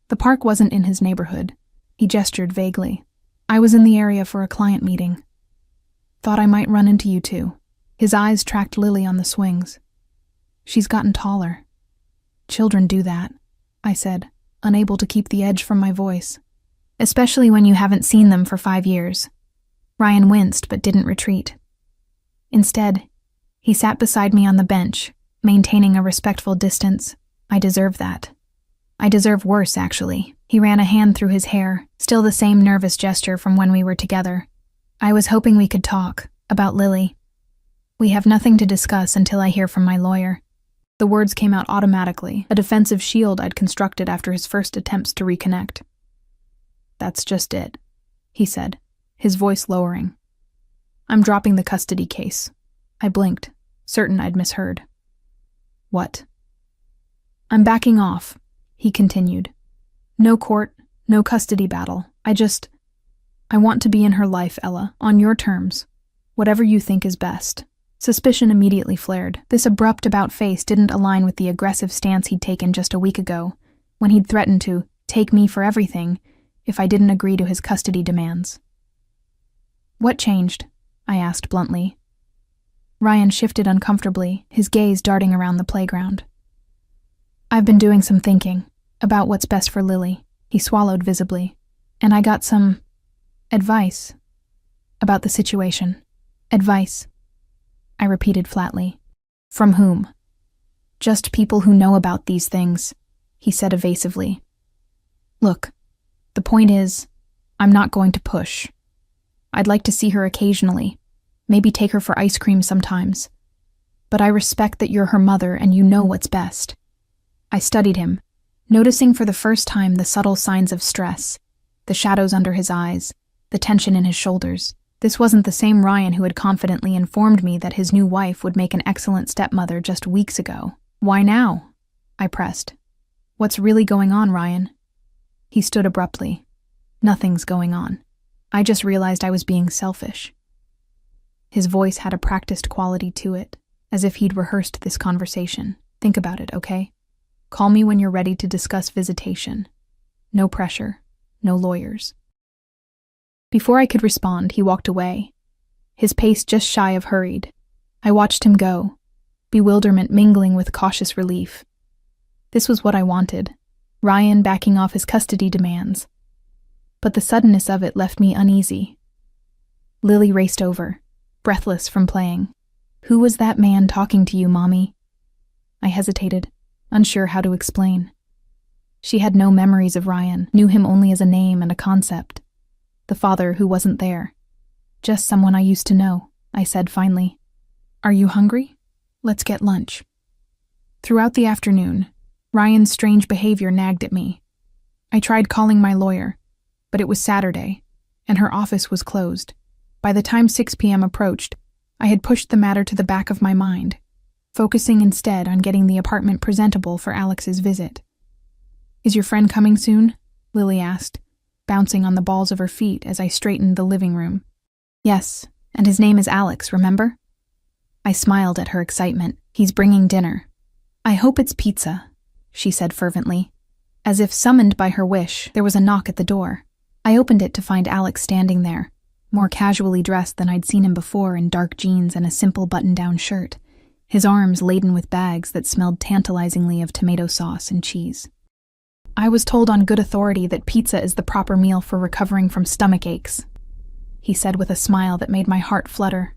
The park wasn't in his neighborhood. He gestured vaguely. "I was in the area for a client meeting. Thought I might run into you two." His eyes tracked Lily on the swings. "She's gotten taller." "Children do that," I said, unable to keep the edge from my voice. "Especially when you haven't seen them for 5 years." Ryan winced but didn't retreat. Instead, he sat beside me on the bench, maintaining a respectful distance. "I deserve that. I deserve worse, actually." He ran a hand through his hair, still the same nervous gesture from when we were together. "I was hoping we could talk about Lily. We have nothing to discuss until I hear from my lawyer." The words came out automatically, a defensive shield I'd constructed after his first attempts to reconnect. "That's just it," he said, his voice lowering. "I'm dropping the custody case." I blinked, certain I'd misheard. "What?" "I'm backing off," he continued, No court, no custody battle. I want to be in her life, Ella, on your terms. Whatever you think is best. Suspicion immediately flared. This abrupt about-face didn't align with the aggressive stance he'd taken just a week ago, when he'd threatened to take me for everything if I didn't agree to his custody demands. What changed? I asked bluntly. Ryan shifted uncomfortably, his gaze darting around the playground. I've been doing some thinking about what's best for Lily. He swallowed visibly, and I got some advice about the situation. Advice, I repeated flatly. From whom? Just people who know about these things, he said evasively. Look, the point is, I'm not going to push. I'd like to see her occasionally, maybe take her for ice cream sometimes. But I respect that you're her mother and you know what's best. I studied him, noticing for the first time the subtle signs of stress, the shadows under his eyes, the tension in his shoulders. This wasn't the same Ryan who had confidently informed me that his new wife would make an excellent stepmother just weeks ago. Why now? I pressed. What's really going on, Ryan? He stood abruptly. Nothing's going on. I just realized I was being selfish. His voice had a practiced quality to it, as if he'd rehearsed this conversation. Think about it, okay? Call me when you're ready to discuss visitation. No pressure, no lawyers. Before I could respond, he walked away, his pace just shy of hurried. I watched him go, bewilderment mingling with cautious relief. This was what I wanted, Ryan backing off his custody demands. But the suddenness of it left me uneasy. Lily raced over, breathless from playing. Who was that man talking to you, Mommy? I hesitated, unsure how to explain. She had no memories of Ryan, knew him only as a name and a concept. The father who wasn't there. Just someone I used to know, I said finally. Are you hungry? Let's get lunch. Throughout the afternoon, Ryan's strange behavior nagged at me. I tried calling my lawyer, but it was Saturday, and her office was closed. By the time 6 p.m. approached, I had pushed the matter to the back of my mind, focusing instead on getting the apartment presentable for Alex's visit. Is your friend coming soon? Lily asked, bouncing on the balls of her feet as I straightened the living room. Yes, and his name is Alex, remember? I smiled at her excitement. He's bringing dinner. I hope it's pizza, she said fervently. As if summoned by her wish, there was a knock at the door. I opened it to find Alex standing there, more casually dressed than I'd seen him before in dark jeans and a simple button-down shirt, his arms laden with bags that smelled tantalizingly of tomato sauce and cheese. I was told on good authority that pizza is the proper meal for recovering from stomach aches, he said with a smile that made my heart flutter.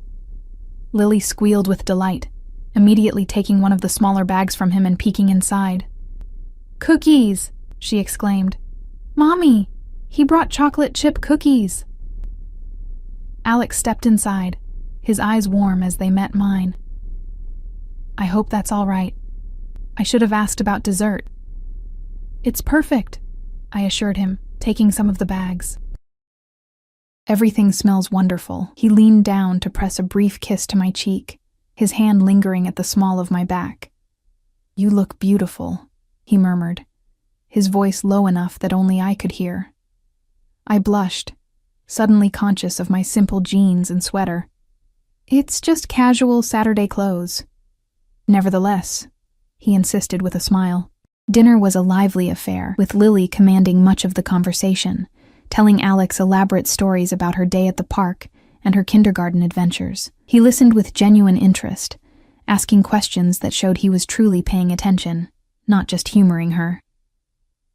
Lily squealed with delight, immediately taking one of the smaller bags from him and peeking inside. Cookies, she exclaimed. Mommy, he brought chocolate chip cookies. Alex stepped inside, his eyes warm as they met mine. I hope that's all right. I should have asked about dessert. It's perfect, I assured him, taking some of the bags. Everything smells wonderful. He leaned down to press a brief kiss to my cheek, his hand lingering at the small of my back. You look beautiful, he murmured, his voice low enough that only I could hear. I blushed, suddenly conscious of my simple jeans and sweater. It's just casual Saturday clothes. Nevertheless, he insisted with a smile. Dinner was a lively affair, with Lily commanding much of the conversation, telling Alex elaborate stories about her day at the park and her kindergarten adventures. He listened with genuine interest, asking questions that showed he was truly paying attention, not just humoring her.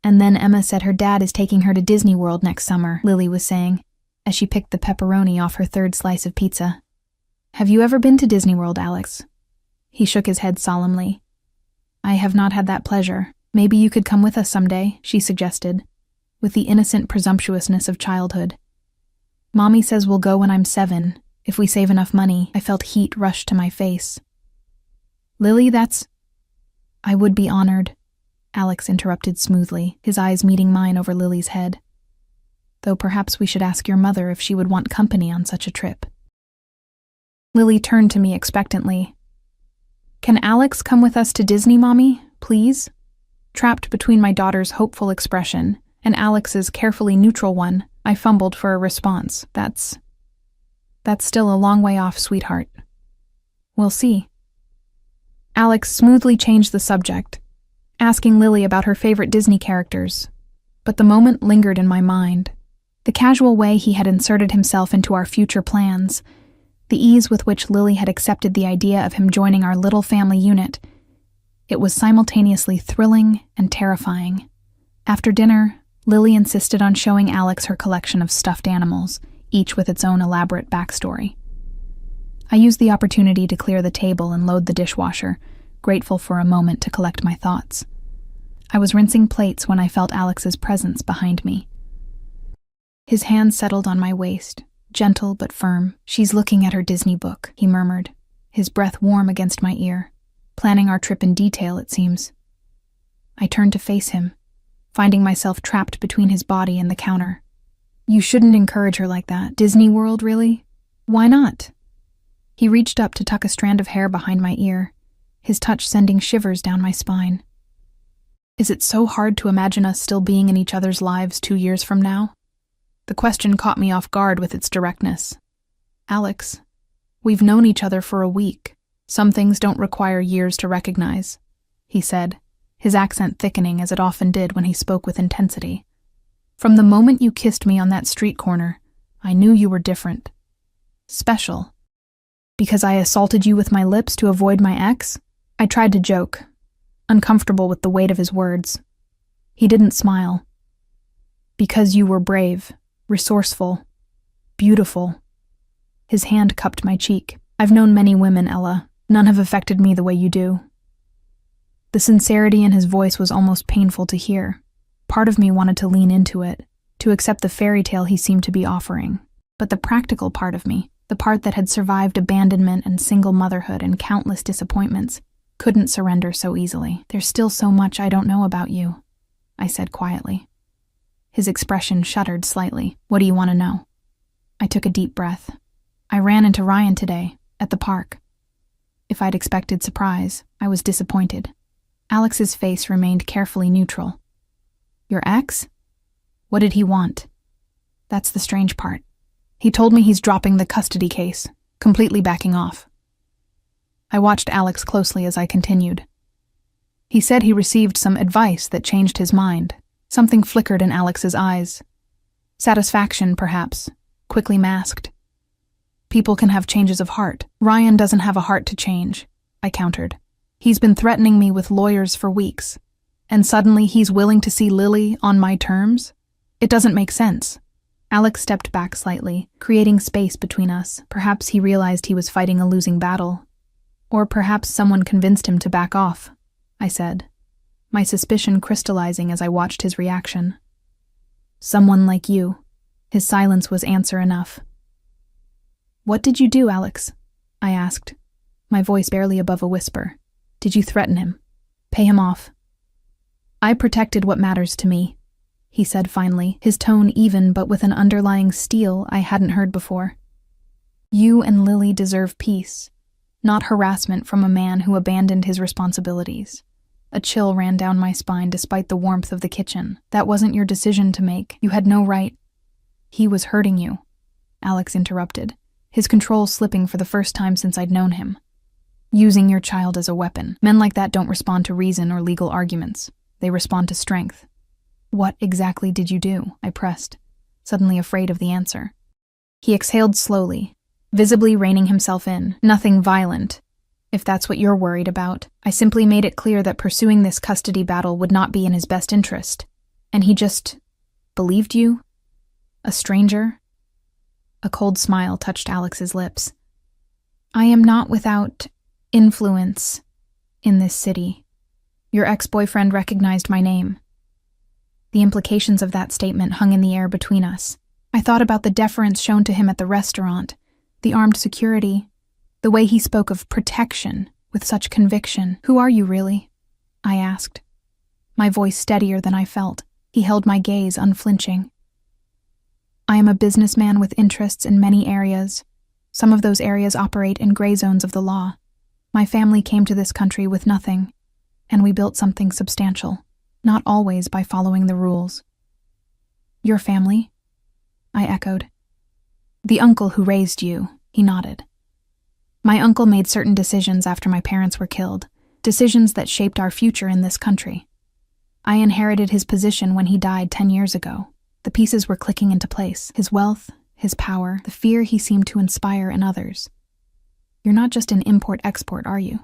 And then Emma said her dad is taking her to Disney World next summer, Lily was saying, as she picked the pepperoni off her third slice of pizza. Have you ever been to Disney World, Alex? He shook his head solemnly. I have not had that pleasure. Maybe you could come with us someday, she suggested, with the innocent presumptuousness of childhood. Mommy says we'll go when I'm 7, if we save enough money. I felt heat rush to my face. Lily, I would be honored, Alex interrupted smoothly, his eyes meeting mine over Lily's head. Though perhaps we should ask your mother if she would want company on such a trip. Lily turned to me expectantly. Can Alex come with us to Disney, Mommy, please? Trapped between my daughter's hopeful expression and Alex's carefully neutral one, I fumbled for a response. That's still a long way off, sweetheart. We'll see. Alex smoothly changed the subject, asking Lily about her favorite Disney characters. But the moment lingered in my mind. The casual way he had inserted himself into our future plans, the ease with which Lily had accepted the idea of him joining our little family unit. It was simultaneously thrilling and terrifying. After dinner, Lily insisted on showing Alex her collection of stuffed animals, each with its own elaborate backstory. I used the opportunity to clear the table and load the dishwasher, grateful for a moment to collect my thoughts. I was rinsing plates when I felt Alex's presence behind me. His hand settled on my waist, gentle but firm. "She's looking at her Disney book," he murmured, his breath warm against my ear. "Planning our trip in detail, it seems." I turned to face him, finding myself trapped between his body and the counter. "You shouldn't encourage her like that. Disney World, really? Why not?" He reached up to tuck a strand of hair behind my ear, his touch sending shivers down my spine. "Is it so hard to imagine us still being in each other's lives 2 years from now?" The question caught me off guard with its directness. "Alex, we've known each other for a week. Some things don't require years to recognize," he said, his accent thickening as it often did when he spoke with intensity. "From the moment you kissed me on that street corner, I knew you were different. Special. Because I assaulted you with my lips to avoid my ex?" I tried to joke, uncomfortable with the weight of his words. He didn't smile. "Because you were brave, resourceful, beautiful." His hand cupped my cheek. "I've known many women, Ella. None have affected me the way you do." The sincerity in his voice was almost painful to hear. Part of me wanted to lean into it, to accept the fairy tale he seemed to be offering. But the practical part of me, the part that had survived abandonment and single motherhood and countless disappointments, couldn't surrender so easily. "There's still so much I don't know about you," I said quietly. His expression shuddered slightly. "What do you want to know?" I took a deep breath. "I ran into Ryan today, at the park." If I'd expected surprise, I was disappointed. Alex's face remained carefully neutral. "Your ex? What did he want?" "That's the strange part. He told me he's dropping the custody case, completely backing off." I watched Alex closely as I continued. "He said he received some advice that changed his mind." Something flickered in Alex's eyes. Satisfaction, perhaps, quickly masked. "People can have changes of heart. Ryan doesn't have a heart to change," I countered. "He's been threatening me with lawyers for weeks, and suddenly he's willing to see Lily on my terms? It doesn't make sense." Alex stepped back slightly, creating space between us. Perhaps he realized he was fighting a losing battle. Or perhaps someone convinced him to back off, I said, my suspicion crystallizing as I watched his reaction. "Someone like you." His silence was answer enough. "What did you do, Alex?" I asked, my voice barely above a whisper. "Did you threaten him? Pay him off?" "I protected what matters to me," he said finally, his tone even but with an underlying steel I hadn't heard before. "You and Lily deserve peace, not harassment from a man who abandoned his responsibilities." A chill ran down my spine despite the warmth of the kitchen. "That wasn't your decision to make. You had no right." "He was hurting you," Alex interrupted, his control slipping for the first time since I'd known him. "Using your child as a weapon. Men like that don't respond to reason or legal arguments. They respond to strength." "What exactly did you do?" I pressed, suddenly afraid of the answer. He exhaled slowly, visibly reining himself in. "Nothing violent, if that's what you're worried about. I simply made it clear that pursuing this custody battle would not be in his best interest. And he just believed you? A stranger?" A cold smile touched Alex's lips. "I am not without influence in this city. Your ex-boyfriend recognized my name." The implications of that statement hung in the air between us. I thought about the deference shown to him at the restaurant, the armed security, the way he spoke of protection with such conviction. "Who are you really?" I asked, my voice steadier than I felt. He held my gaze unflinching. "I am a businessman with interests in many areas. Some of those areas operate in gray zones of the law. My family came to this country with nothing, and we built something substantial, not always by following the rules." Your family? I echoed. The uncle who raised you, he nodded. My uncle made certain decisions after my parents were killed, decisions that shaped our future in this country. I inherited his position when he died 10 years ago. The pieces were clicking into place. His wealth, his power, the fear he seemed to inspire in others. You're not just an import-export, are you?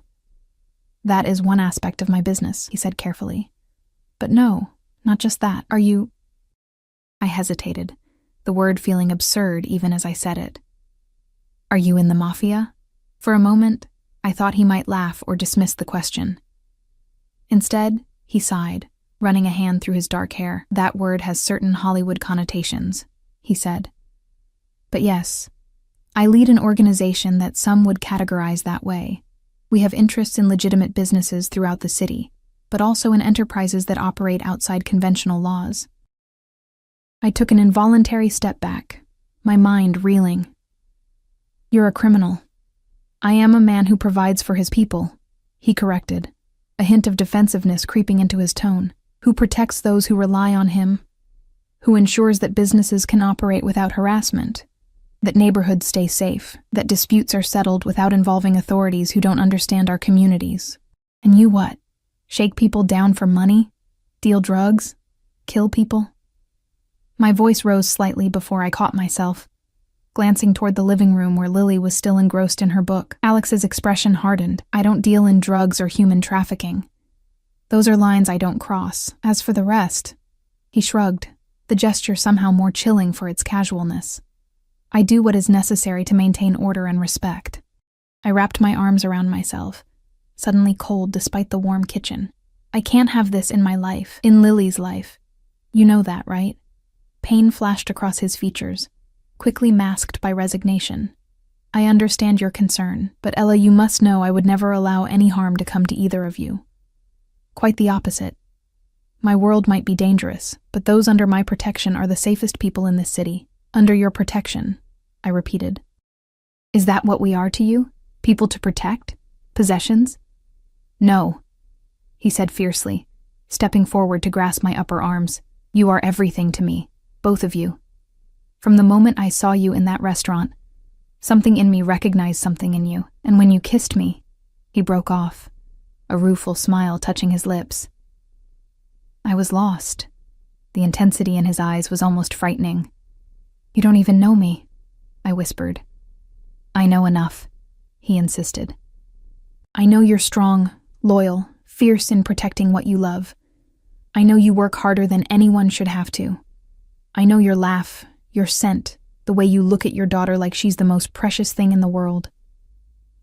That is one aspect of my business, he said carefully. But no, not just that. Are you... I hesitated, the word feeling absurd even as I said it. Are you in the Mafia? For a moment, I thought he might laugh or dismiss the question. Instead, he sighed, running a hand through his dark hair. That word has certain Hollywood connotations, he said. But yes, I lead an organization that some would categorize that way. We have interests in legitimate businesses throughout the city, but also in enterprises that operate outside conventional laws. I took an involuntary step back, my mind reeling. You're a criminal. I am a man who provides for his people, he corrected, a hint of defensiveness creeping into his tone. Who protects those who rely on him, who ensures that businesses can operate without harassment, that neighborhoods stay safe, that disputes are settled without involving authorities who don't understand our communities. And you what? Shake people down for money? Deal drugs? Kill people? My voice rose slightly before I caught myself, glancing toward the living room where Lily was still engrossed in her book. Alex's expression hardened. I don't deal in drugs or human trafficking. Those are lines I don't cross. As for the rest, he shrugged, the gesture somehow more chilling for its casualness. I do what is necessary to maintain order and respect. I wrapped my arms around myself, suddenly cold despite the warm kitchen. I can't have this in my life, in Lily's life. You know that, right? Pain flashed across his features, quickly masked by resignation. I understand your concern, but Ella, you must know I would never allow any harm to come to either of you. Quite the opposite. My world might be dangerous, but those under my protection are the safest people in this city. Under your protection, I repeated. Is that what we are to you? People to protect? Possessions? No, he said fiercely, stepping forward to grasp my upper arms. You are everything to me, both of you. From the moment I saw you in that restaurant, something in me recognized something in you, and when you kissed me, he broke off, a rueful smile touching his lips. I was lost. The intensity in his eyes was almost frightening. You don't even know me, I whispered. I know enough, he insisted. I know you're strong, loyal, fierce in protecting what you love. I know you work harder than anyone should have to. I know your laugh, your scent, the way you look at your daughter like she's the most precious thing in the world.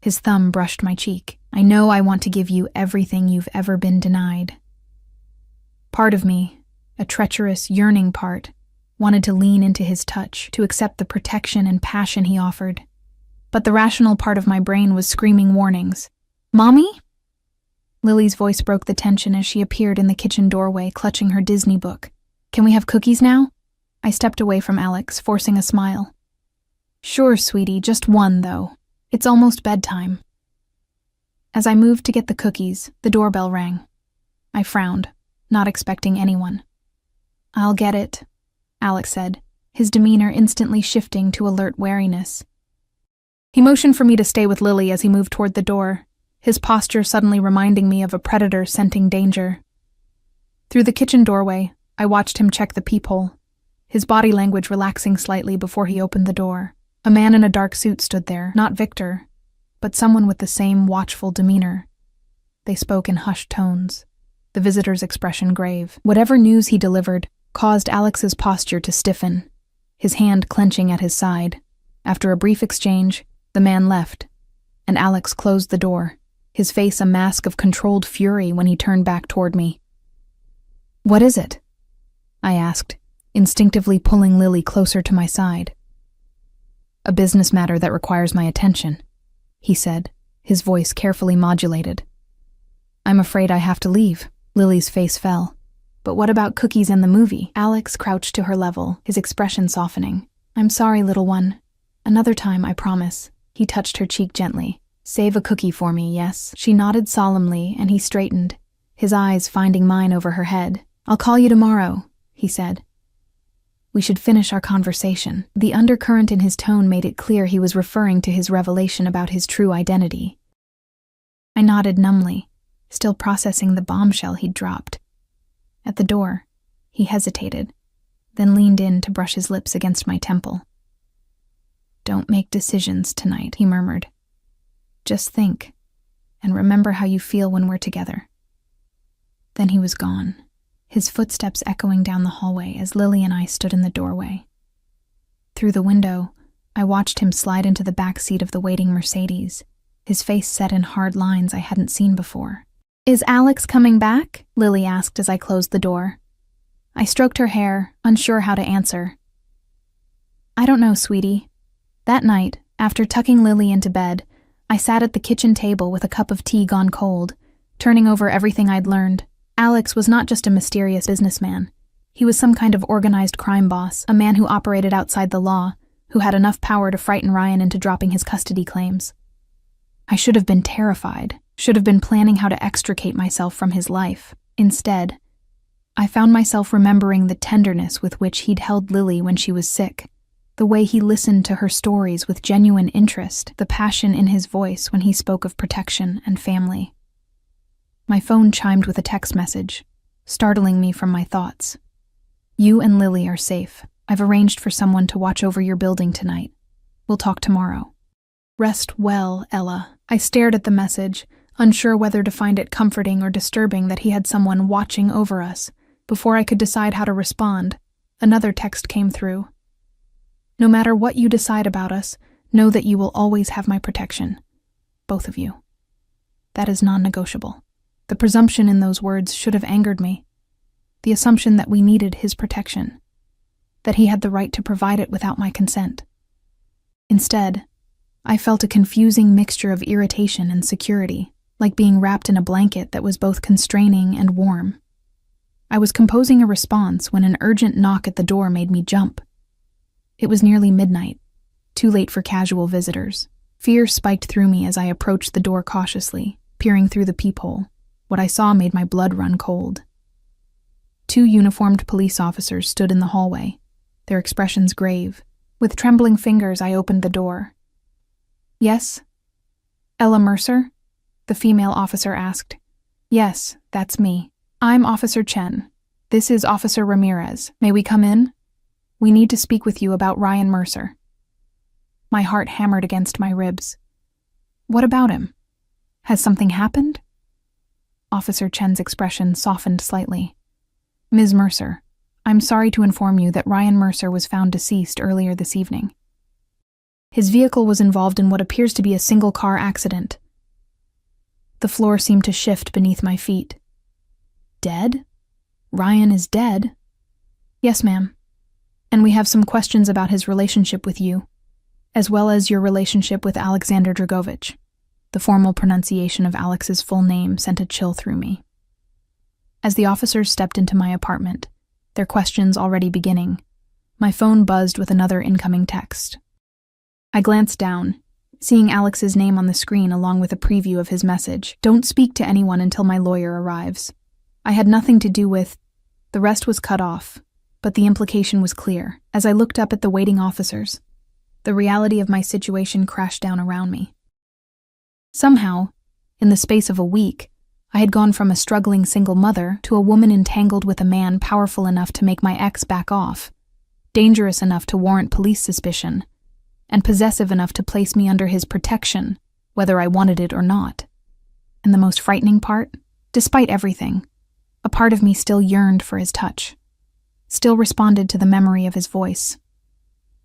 His thumb brushed my cheek. I know I want to give you everything you've ever been denied. Part of me, a treacherous, yearning part, wanted to lean into his touch, to accept the protection and passion he offered. But the rational part of my brain was screaming warnings. Mommy? Lily's voice broke the tension as she appeared in the kitchen doorway, clutching her Disney book. Can we have cookies now? I stepped away from Alex, forcing a smile. Sure, sweetie, just one, though. It's almost bedtime. As I moved to get the cookies, the doorbell rang. I frowned, not expecting anyone. I'll get it, Alex said, his demeanor instantly shifting to alert wariness. He motioned for me to stay with Lily as he moved toward the door, his posture suddenly reminding me of a predator scenting danger. Through the kitchen doorway, I watched him check the peephole, his body language relaxing slightly before he opened the door. A man in a dark suit stood there, not Victor, but someone with the same watchful demeanor. They spoke in hushed tones, the visitor's expression grave. Whatever news he delivered caused Alex's posture to stiffen, his hand clenching at his side. After a brief exchange, the man left, and Alex closed the door, his face a mask of controlled fury when he turned back toward me. What is it? I asked, instinctively pulling Lily closer to my side. A business matter that requires my attention, he said, his voice carefully modulated. I'm afraid I have to leave. Lily's face fell. But what about cookies and the movie? Alex crouched to her level, his expression softening. I'm sorry, little one. Another time, I promise. He touched her cheek gently. Save a cookie for me, yes? She nodded solemnly, and he straightened, his eyes finding mine over her head. I'll call you tomorrow, he said. We should finish our conversation. The undercurrent in his tone made it clear he was referring to his revelation about his true identity. I nodded numbly, still processing the bombshell he'd dropped. At the door, he hesitated, then leaned in to brush his lips against my temple. "Don't make decisions tonight," he murmured. "Just think, and remember how you feel when we're together." Then he was gone, his footsteps echoing down the hallway as Lily and I stood in the doorway. Through the window, I watched him slide into the back seat of the waiting Mercedes, his face set in hard lines I hadn't seen before. "Is Alex coming back?" Lily asked as I closed the door. I stroked her hair, unsure how to answer. "I don't know, sweetie." That night, after tucking Lily into bed, I sat at the kitchen table with a cup of tea gone cold, turning over everything I'd learned. Alex was not just a mysterious businessman. He was some kind of organized crime boss, a man who operated outside the law, who had enough power to frighten Ryan into dropping his custody claims. I should have been terrified, should have been planning how to extricate myself from his life. Instead, I found myself remembering the tenderness with which he'd held Lily when she was sick, the way he listened to her stories with genuine interest, the passion in his voice when he spoke of protection and family. My phone chimed with a text message, startling me from my thoughts. "You and Lily are safe. I've arranged for someone to watch over your building tonight. We'll talk tomorrow." "Rest well, Ella." I stared at the message, unsure whether to find it comforting or disturbing that he had someone watching over us. Before I could decide how to respond, another text came through. "No matter what you decide about us, know that you will always have my protection. Both of you. That is non-negotiable." The presumption in those words should have angered me. The assumption that we needed his protection, that he had the right to provide it without my consent. Instead, I felt a confusing mixture of irritation and security, like being wrapped in a blanket that was both constraining and warm. I was composing a response when an urgent knock at the door made me jump. It was nearly midnight, too late for casual visitors. Fear spiked through me as I approached the door cautiously, peering through the peephole. What I saw made my blood run cold. 2 uniformed police officers stood in the hallway, their expressions grave. With trembling fingers, I opened the door. "Yes? Ella Mercer?" the female officer asked. "Yes, that's me. I'm Officer Chen. This is Officer Ramirez. May we come in? We need to speak with you about Ryan Mercer." My heart hammered against my ribs. "What about him? Has something happened?" Officer Chen's expression softened slightly. "Ms. Mercer, I'm sorry to inform you that Ryan Mercer was found deceased earlier this evening. His vehicle was involved in what appears to be a single-car accident." The floor seemed to shift beneath my feet. "Dead? Ryan is dead?" "Yes, ma'am. And we have some questions about his relationship with you, as well as your relationship with Alexander Dragovich." The formal pronunciation of Alex's full name sent a chill through me. As the officers stepped into my apartment, their questions already beginning, my phone buzzed with another incoming text. I glanced down, seeing Alex's name on the screen along with a preview of his message. "Don't speak to anyone until my lawyer arrives. I had nothing to do with..." The rest was cut off, but the implication was clear. As I looked up at the waiting officers, the reality of my situation crashed down around me. Somehow, in the space of a week, I had gone from a struggling single mother to a woman entangled with a man powerful enough to make my ex back off, dangerous enough to warrant police suspicion, and possessive enough to place me under his protection, whether I wanted it or not. And the most frightening part, despite everything, a part of me still yearned for his touch, still responded to the memory of his voice,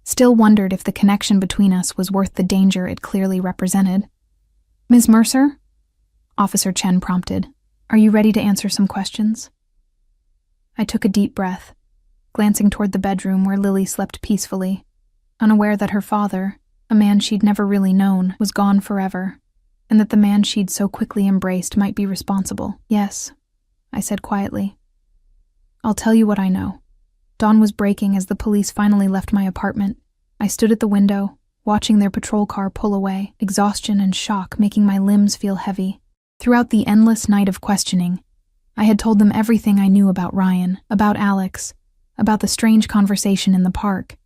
still wondered if the connection between us was worth the danger it clearly represented. "Ms. Mercer?" Officer Chen prompted. "Are you ready to answer some questions?" I took a deep breath, glancing toward the bedroom where Lily slept peacefully, unaware that her father, a man she'd never really known, was gone forever, and that the man she'd so quickly embraced might be responsible. "Yes," I said quietly. "I'll tell you what I know." Dawn was breaking as the police finally left my apartment. I stood at the window, watching their patrol car pull away, exhaustion and shock making my limbs feel heavy. Throughout the endless night of questioning, I had told them everything I knew about Ryan, about Alex, about the strange conversation in the park.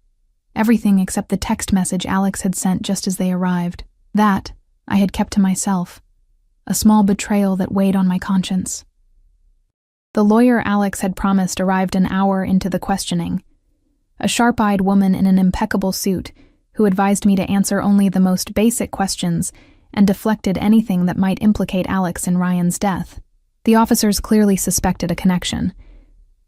Everything except the text message Alex had sent just as they arrived. That I had kept to myself. A small betrayal that weighed on my conscience. The lawyer Alex had promised arrived an hour into the questioning. A sharp-eyed woman in an impeccable suit who advised me to answer only the most basic questions and deflected anything that might implicate Alex in Ryan's death. The officers clearly suspected a connection,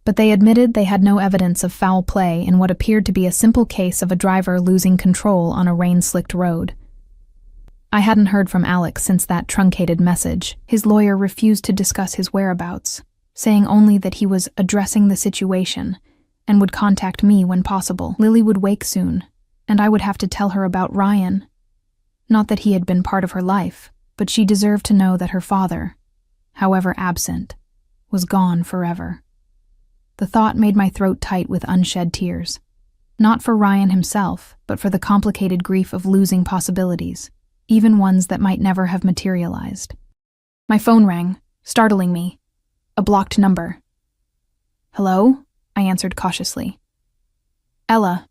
but they admitted they had no evidence of foul play in what appeared to be a simple case of a driver losing control on a rain-slicked road. I hadn't heard from Alex since that truncated message. His lawyer refused to discuss his whereabouts, saying only that he was addressing the situation and would contact me when possible. Lily would wake soon, and I would have to tell her about Ryan. Not that he had been part of her life, but she deserved to know that her father, however absent, was gone forever. The thought made my throat tight with unshed tears. Not for Ryan himself, but for the complicated grief of losing possibilities, even ones that might never have materialized. My phone rang, startling me. A blocked number. "Hello?" I answered cautiously. "Ella."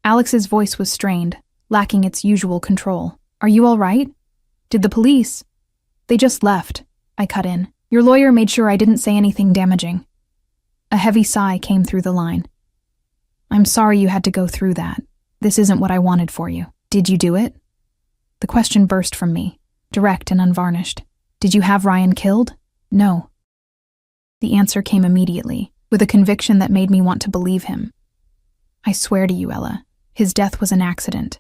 Alex's voice was strained, lacking its usual control. "Are you all right? Did the police?" "They just left," I cut in. "Your lawyer made sure I didn't say anything damaging." A heavy sigh came through the line. "I'm sorry you had to go through that. This isn't what I wanted for you. Did you do it?" The question burst from me, direct and unvarnished. "Did you have Ryan killed?" "No." The answer came immediately, with a conviction that made me want to believe him. "I swear to you, Ella, his death was an accident.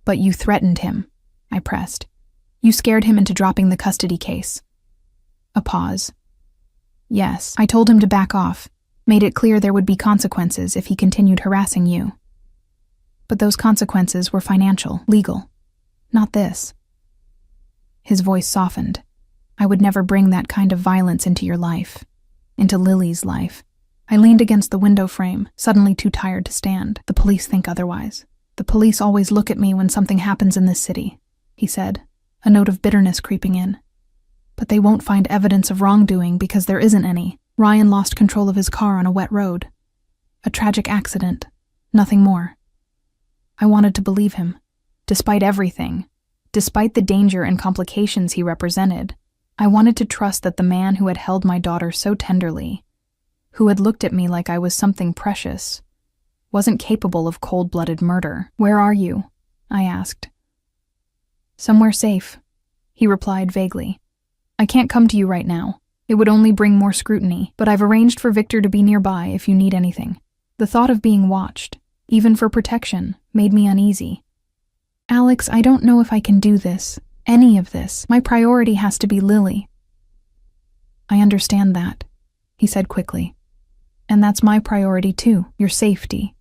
But you threatened him," I pressed. "You scared him into dropping the custody case." A pause. "Yes, I told him to back off, made it clear there would be consequences if he continued harassing you. But those consequences were financial, legal. Not this." His voice softened. "I would never bring that kind of violence into your life. Into Lily's life." I leaned against the window frame, suddenly too tired to stand. "The police think otherwise. The police always look at me when something happens in this city," he said, a note of bitterness creeping in. "But they won't find evidence of wrongdoing because there isn't any. Ryan lost control of his car on a wet road. A tragic accident. Nothing more." I wanted to believe him. Despite everything, despite the danger and complications he represented, I wanted to trust that the man who had held my daughter so tenderly, who had looked at me like I was something precious, wasn't capable of cold-blooded murder. "Where are you?" I asked. "Somewhere safe," he replied vaguely. "I can't come to you right now. It would only bring more scrutiny, but I've arranged for Victor to be nearby if you need anything." The thought of being watched, even for protection, made me uneasy. "Alex, I don't know if I can do this, any of this. My priority has to be Lily." "I understand that," he said quickly. "And that's my priority too, your safety,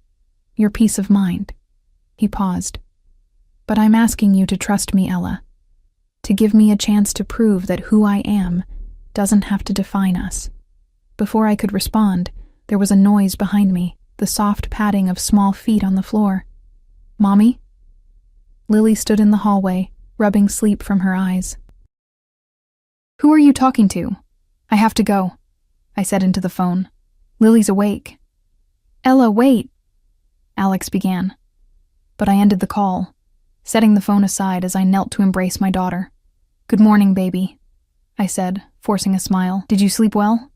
your peace of mind." He paused. "But I'm asking you to trust me, Ella. To give me a chance to prove that who I am doesn't have to define us." Before I could respond, there was a noise behind me, the soft padding of small feet on the floor. "Mommy?" Lily stood in the hallway, rubbing sleep from her eyes. "Who are you talking to?" "I have to go," I said into the phone. "Lily's awake." "Ella, wait," Alex began. But I ended the call, setting the phone aside as I knelt to embrace my daughter. "Good morning, baby," I said, forcing a smile. "Did you sleep well?"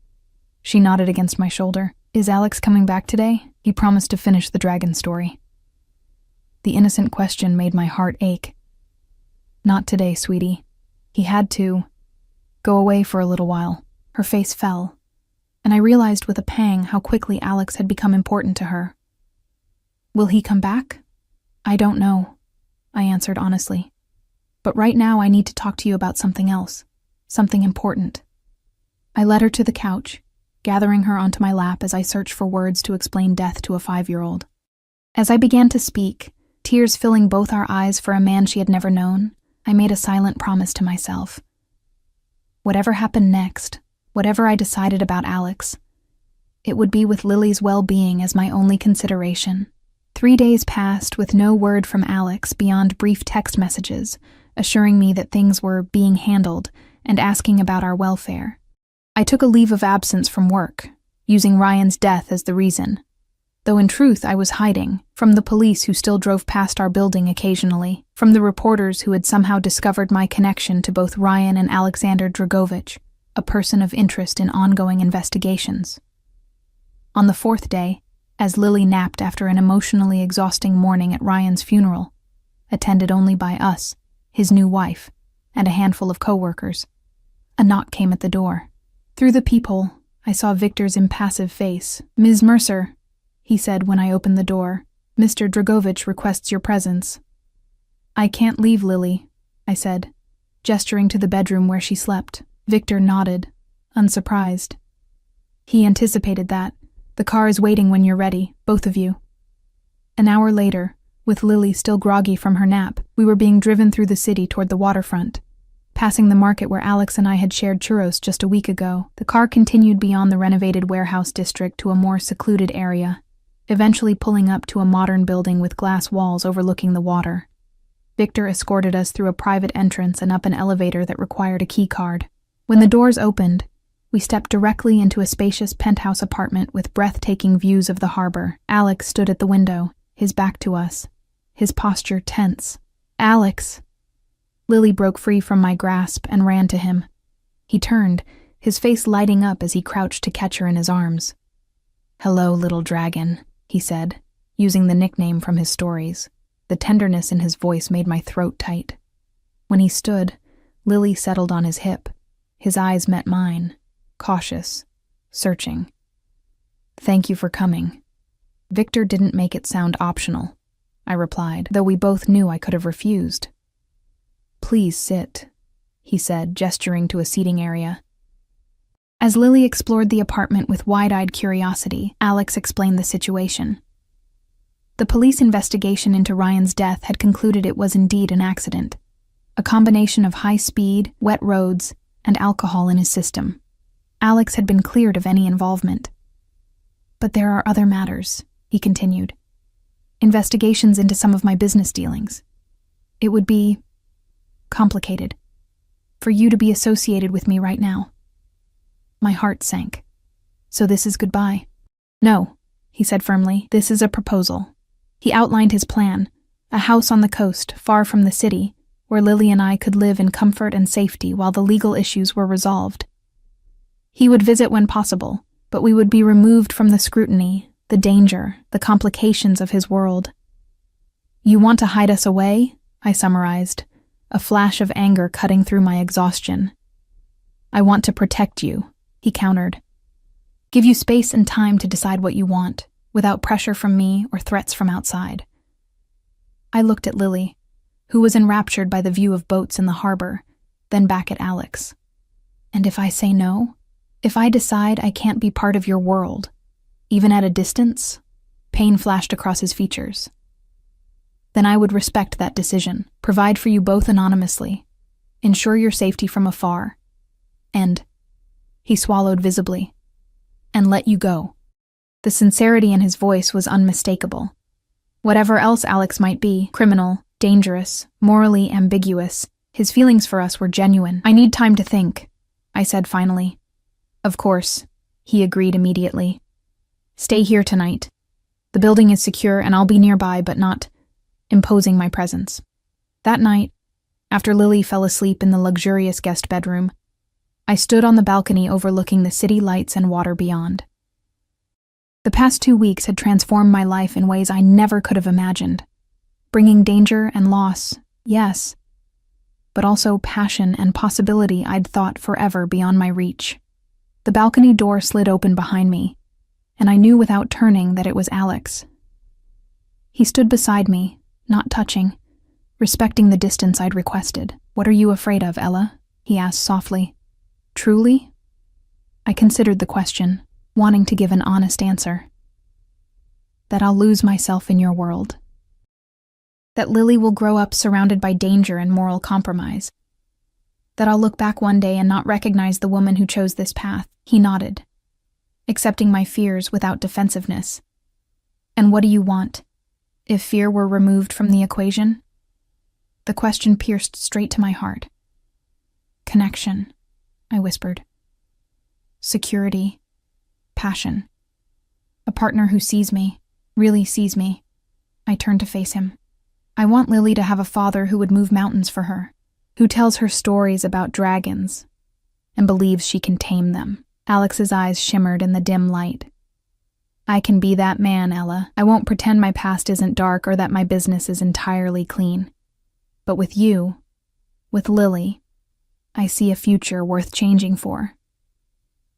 She nodded against my shoulder. "Is Alex coming back today?" He promised to finish the dragon story. The innocent question made my heart ache. "Not today, sweetie. He had to go away for a little while." Her face fell, and I realized with a pang how quickly Alex had become important to her. "Will he come back?" "I don't know," I answered honestly. "But right now I need to talk to you about something else, something important." I led her to the couch, gathering her onto my lap as I searched for words to explain death to a 5-year-old. As I began to speak, tears filling both our eyes for a man she had never known, I made a silent promise to myself. Whatever happened next, whatever I decided about Alex, it would be with Lily's well-being as my only consideration. 3 days passed with no word from Alex beyond brief text messages, assuring me that things were being handled and asking about our welfare. I took a leave of absence from work, using Ryan's death as the reason, though in truth I was hiding from the police who still drove past our building occasionally, from the reporters who had somehow discovered my connection to both Ryan and Alexander Dragovich, a person of interest in ongoing investigations. On the fourth day, as Lily napped after an emotionally exhausting morning at Ryan's funeral, attended only by us, his new wife, and a handful of co-workers, a knock came at the door. Through the peephole, I saw Victor's impassive face. "Ms. Mercer," he said when I opened the door, "Mr. Dragovich requests your presence." "I can't leave, Lily," I said, gesturing to the bedroom where she slept. Victor nodded, unsurprised. "He anticipated that. The car is waiting when you're ready, both of you." An hour later, with Lily still groggy from her nap, we were being driven through the city toward the waterfront. Passing the market where Alex and I had shared churros just a week ago, the car continued beyond the renovated warehouse district to a more secluded area, eventually pulling up to a modern building with glass walls overlooking the water. Victor escorted us through a private entrance and up an elevator that required a key card. When the doors opened, we stepped directly into a spacious penthouse apartment with breathtaking views of the harbor. Alex stood at the window, his back to us, his posture tense. "Alex!" Lily broke free from my grasp and ran to him. He turned, his face lighting up as he crouched to catch her in his arms. "Hello, little dragon," he said, using the nickname from his stories. The tenderness in his voice made my throat tight. When he stood, Lily settled on his hip. His eyes met mine, cautious, searching. "Thank you for coming." "Victor didn't make it sound optional," I replied, though we both knew I could have refused. "Please sit," he said, gesturing to a seating area. As Lily explored the apartment with wide-eyed curiosity, Alex explained the situation. The police investigation into Ryan's death had concluded it was indeed an accident, a combination of high speed, wet roads, and alcohol in his system. Alex had been cleared of any involvement. "But there are other matters," he continued. "Investigations into some of my business dealings. It would be complicated for you to be associated with me right now." My heart sank. "So this is goodbye?" "No," he said firmly. "This is a proposal." He outlined his plan, a house on the coast, far from the city, where Lily and I could live in comfort and safety while the legal issues were resolved. He would visit when possible, but we would be removed from the scrutiny, the danger, the complications of his world. "You want to hide us away?" I summarized, a flash of anger cutting through my exhaustion. "I want to protect you," he countered. "Give you space and time to decide what you want, without pressure from me or threats from outside." I looked at Lily, who was enraptured by the view of boats in the harbor, then back at Alex. "And if I say no? If I decide I can't be part of your world, even at a distance?" Pain flashed across his features. "Then I would respect that decision, provide for you both anonymously, ensure your safety from afar, and," he swallowed visibly, "and let you go." The sincerity in his voice was unmistakable. Whatever else Alex might be, criminal, dangerous, morally ambiguous, his feelings for us were genuine. "I need time to think," I said finally. "Of course," he agreed immediately. "Stay here tonight. The building is secure and I'll be nearby, but not imposing my presence." That night, after Lily fell asleep in the luxurious guest bedroom, I stood on the balcony overlooking the city lights and water beyond. The past 2 weeks had transformed my life in ways I never could have imagined, bringing danger and loss, yes, but also passion and possibility I'd thought forever beyond my reach. The balcony door slid open behind me, and I knew without turning that it was Alex. He stood beside me, not touching, respecting the distance I'd requested. "What are you afraid of, Ella?" he asked softly. "Truly?" I considered the question, wanting to give an honest answer. "That I'll lose myself in your world. That Lily will grow up surrounded by danger and moral compromise. That I'll look back one day and not recognize the woman who chose this path." He nodded, accepting my fears without defensiveness. "And what do you want? If fear were removed from the equation?" The question pierced straight to my heart. "Connection," I whispered. "Security. Passion. A partner who sees me, really sees me. I turn to face him. I want Lily to have a father who would move mountains for her, who tells her stories about dragons and believes she can tame them. Alex's eyes shimmered in the dim light. I can be that man, Ella. I won't pretend my past isn't dark or that my business is entirely clean. But with you, with Lily, I see a future worth changing for.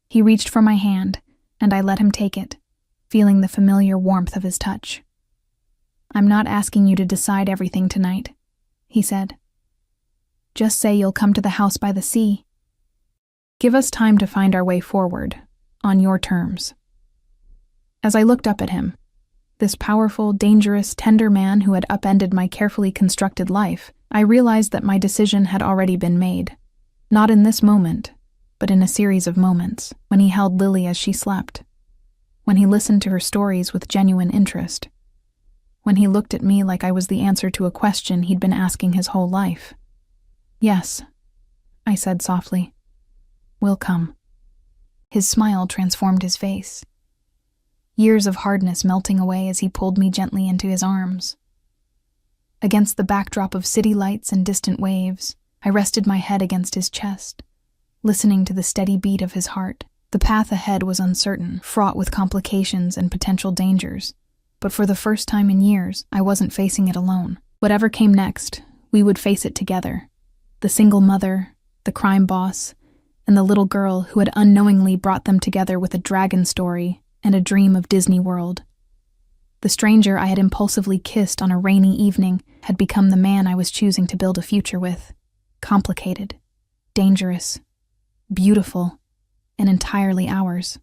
He reached for my hand, and I let him take it, feeling the familiar warmth of his touch. I'm not asking you to decide everything tonight, he said. Just say you'll come to the house by the sea. Give us time to find our way forward, on your terms. As I looked up at him, this powerful, dangerous, tender man who had upended my carefully constructed life, I realized that my decision had already been made. Not in this moment, but in a series of moments, when he held Lily as she slept, when he listened to her stories with genuine interest, when he looked at me like I was the answer to a question he'd been asking his whole life. Yes, I said softly. We'll come. His smile transformed his face, years of hardness melting away as he pulled me gently into his arms. Against the backdrop of city lights and distant waves, I rested my head against his chest, listening to the steady beat of his heart. The path ahead was uncertain, fraught with complications and potential dangers, but for the first time in years, I wasn't facing it alone. Whatever came next, we would face it together. The single mother, the crime boss, and the little girl who had unknowingly brought them together with a dragon story and a dream of Disney World. The stranger I had impulsively kissed on a rainy evening had become the man I was choosing to build a future with. Complicated, dangerous, beautiful, and entirely ours.